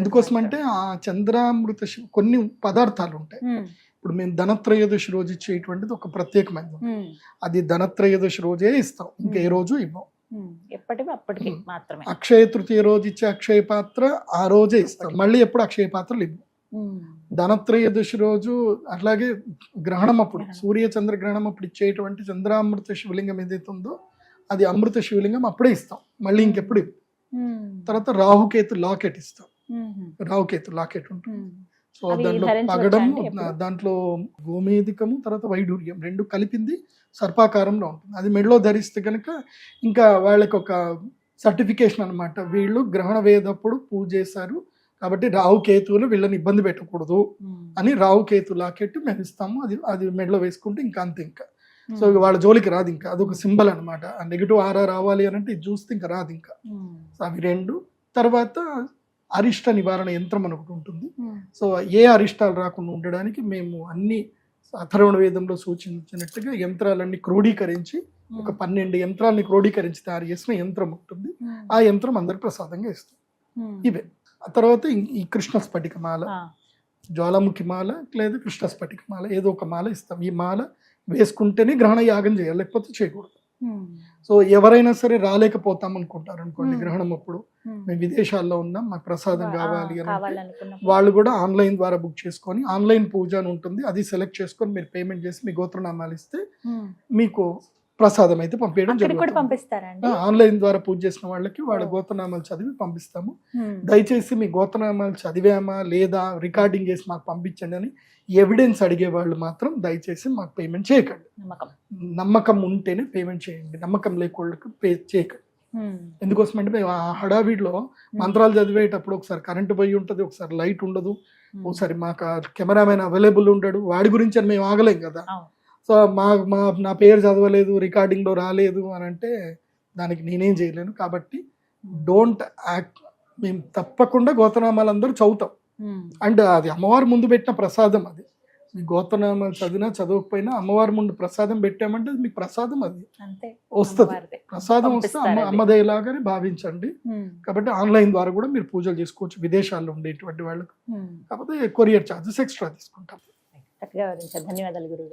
ఎందుకోసం అంటే ఆ చంద్రామృత కొన్ని పదార్థాలు ఉంటాయి. ఇప్పుడు మేము ధనత్రయోదశి రోజు ఇచ్చేటువంటిది ఒక ప్రత్యేకమైనది. అది ధనత్రయోదశి రోజే ఇస్తాం, ఇంకా ఏ రోజు ఇవ్వం. అప్పటికి మాత్రమే. అక్షయ తృతీయ రోజు ఇచ్చే అక్షయ పాత్ర ఆ రోజే ఇస్తాం, మళ్ళీ ఎప్పుడు అక్షయ పాత్రలు ఇవ్వం. ధనత్రయోదశి రోజు అట్లాగే గ్రహణం అప్పుడు, సూర్య చంద్ర గ్రహణం అప్పుడు ఇచ్చేటువంటి చంద్రామృత శివలింగం ఏదైతే ఉందో అది అమృత శివలింగం అప్పుడే ఇస్తాం, మళ్ళీ ఇంకెప్పుడు ఇవ్వం. తర్వాత రాహుకేతు లాకెట్ ఇస్తాం. రాహుకేతు లాకెట్ ఉంటుంది. సో దాంట్లో పగడము, దాంట్లో గోమేధికము, తర్వాత వైడూర్యం 2 కలిపింది సర్పాకారంలో ఉంటుంది. అది మెడలో ధరిస్తే కనుక ఇంకా వాళ్ళకి ఒక సర్టిఫికేషన్ అనమాట, వీళ్ళు గ్రహణ వేదప్పుడు పూజ చేశారు కాబట్టి రాహుకేతువులు వీళ్ళని ఇబ్బంది పెట్టకూడదు అని రాహుకేతు లాకెట్ మేము ఇస్తాము. అది మెడలో వేసుకుంటే ఇంకా అంతే. ఇంకా సో వాళ్ళ జోలికి రాదు. ఇంకా అదొక సింబల్ అనమాట. ఆ నెగిటివ్ ఆరా రావాలి అని అంటే ఇది చూస్తే ఇంకా రాదు. ఇంకా అవి 2. తర్వాత అరిష్ట నివారణ యంత్రం అని ఒకటి ఉంటుంది. సో ఏ అరిష్టాలు రాకుండా ఉండడానికి మేము అన్ని అథర్వణ వేదంలో సూచించినట్టుగా యంత్రాలన్నీ క్రోడీకరించి ఒక 12 యంత్రాలని క్రోడీకరించి తయారు చేసిన యంత్రం ఉంటుంది. ఆ యంత్రం అందరికి ప్రసాదంగా ఇస్తాం. ఇవే. ఆ తర్వాత ఈ కృష్ణ స్ఫటికమాల, జ్వాలాముఖి మాల లేదా కృష్ణ స్ఫటికమాల ఏదో ఒక మాల ఇస్తాం. ఈ మాల వేసుకుంటేనే గ్రహణ యాగం చేయాలి, లేకపోతే చేయకూడదు. సో ఎవరైనా సరే రాలేకపోతాం అనుకుంటారు అనుకోండి, గ్రహణం అప్పుడు మేము విదేశాల్లో ఉన్నాం మాకు ప్రసాదం కావాలి అని వాళ్ళు కూడా ఆన్లైన్ ద్వారా బుక్ చేసుకొని, ఆన్లైన్ పూజ అని ఉంటుంది, అది సెలెక్ట్ చేసుకొని మీరు పేమెంట్ చేసి మీ గోత్రనామాలు ఇస్తే మీకు ప్రసాదం అయితే పంపించడం జరుగుతుంది. ఆన్లైన్ ద్వారా పూజ చేసిన వాళ్ళకి వాళ్ళ గోత్రనామాలు చదివి పంపిస్తాము. దయచేసి మీ గోత్రనామాలు చదివామా లేదా రికార్డింగ్ చేసి మాకు పంపించండి అని ఎవిడెన్స్ అడిగే వాళ్ళు మాత్రం దయచేసి మాకు పేమెంట్ చేయకండి. నమ్మకం ఉంటేనే పేమెంట్ చేయండి, నమ్మకం లేకోళ్ళకి పే చేయకండి. ఎందుకోసం అంటే మేము ఆ హడావిడిలో మంత్రాలు చదివేటప్పుడు ఒకసారి కరెంటు పోయి ఉంటుంది, ఒకసారి లైట్ ఉండదు, ఒకసారి మాకు కెమెరామెన్ అవైలబుల్ ఉండడు, వాడి గురించి అని మేము ఆగలేం కదా. సో నా పేరు చదవలేదు, రికార్డింగ్లో రాలేదు అని అంటే దానికి నేనేం చేయలేను. కాబట్టి డోంట్ యాక్ట్. మేము తప్పకుండా గోత్రనామాలు అందరూ చదువుతాం. అండ్ అది అమ్మవారి ముందు పెట్టిన ప్రసాదం. అది మీ గోత్రనామాలు చదివినా చదవకపోయినా అమ్మవారి ముందు ప్రసాదం పెట్టామంటే మీకు ప్రసాదం అది వస్తుంది. ప్రసాదం వస్తే అమ్మదేలాగానే భావించండి. కాబట్టి ఆన్లైన్ ద్వారా కూడా మీరు పూజలు చేసుకోవచ్చు విదేశాల్లో ఉండేటువంటి వాళ్ళకు. కాకపోతే కొరియర్ ఛార్జెస్ ఎక్స్ట్రా తీసుకుంటాం. చక్కగా వివరించారు, ధన్యవాదాలు గురువు.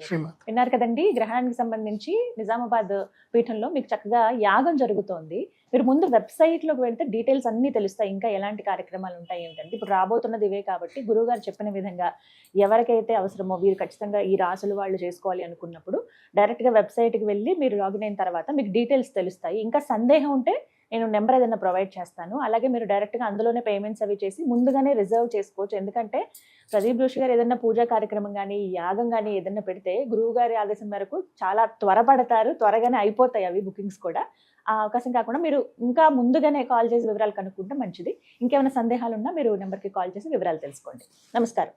విన్నారు కదండి, గ్రహణానికి సంబంధించి నిజామాబాద్ పీఠంలో మీకు చక్కగా యాగం జరుగుతోంది. మీరు ముందు వెబ్సైట్లోకి వెళ్తే డీటెయిల్స్ అన్నీ తెలుస్తాయి, ఇంకా ఎలాంటి కార్యక్రమాలు ఉంటాయి ఏంటంటే. ఇప్పుడు రాబోతున్నది ఇవే కాబట్టి గురువు గారు చెప్పిన విధంగా ఎవరికైతే అవసరమో వీరు ఖచ్చితంగా ఈ రాసులు వాళ్ళు చేసుకోవాలి అనుకున్నప్పుడు డైరెక్ట్గా వెబ్సైట్కి వెళ్ళి మీరు లాగిన్ అయిన తర్వాత మీకు డీటెయిల్స్ తెలుస్తాయి. ఇంకా సందేహం ఉంటే నేను నెంబర్ ఏదైనా ప్రొవైడ్ చేస్తాను. అలాగే మీరు డైరెక్ట్గా అందులోనే పేమెంట్స్ అవి చేసి ముందుగానే రిజర్వ్ చేసుకోవచ్చు. ఎందుకంటే ప్రదీప్ జోషి గారు ఏదైనా పూజా కార్యక్రమం కానీ యాగం కానీ ఏదైనా పెడితే గురువు గారి ఆదేశం మేరకు చాలా త్వరపడతారు, త్వరగానే అయిపోతాయి అవి బుకింగ్స్ కూడా. ఆ అవకాశం కాకుండా మీరు ఇంకా ముందుగానే కాల్ చేసి వివరాలు కనుక్కుంటే మంచిది. ఇంకేమైనా సందేహాలు ఉన్నా మీరు నెంబర్కి కాల్ చేసి వివరాలు తెలుసుకోండి. నమస్కారం.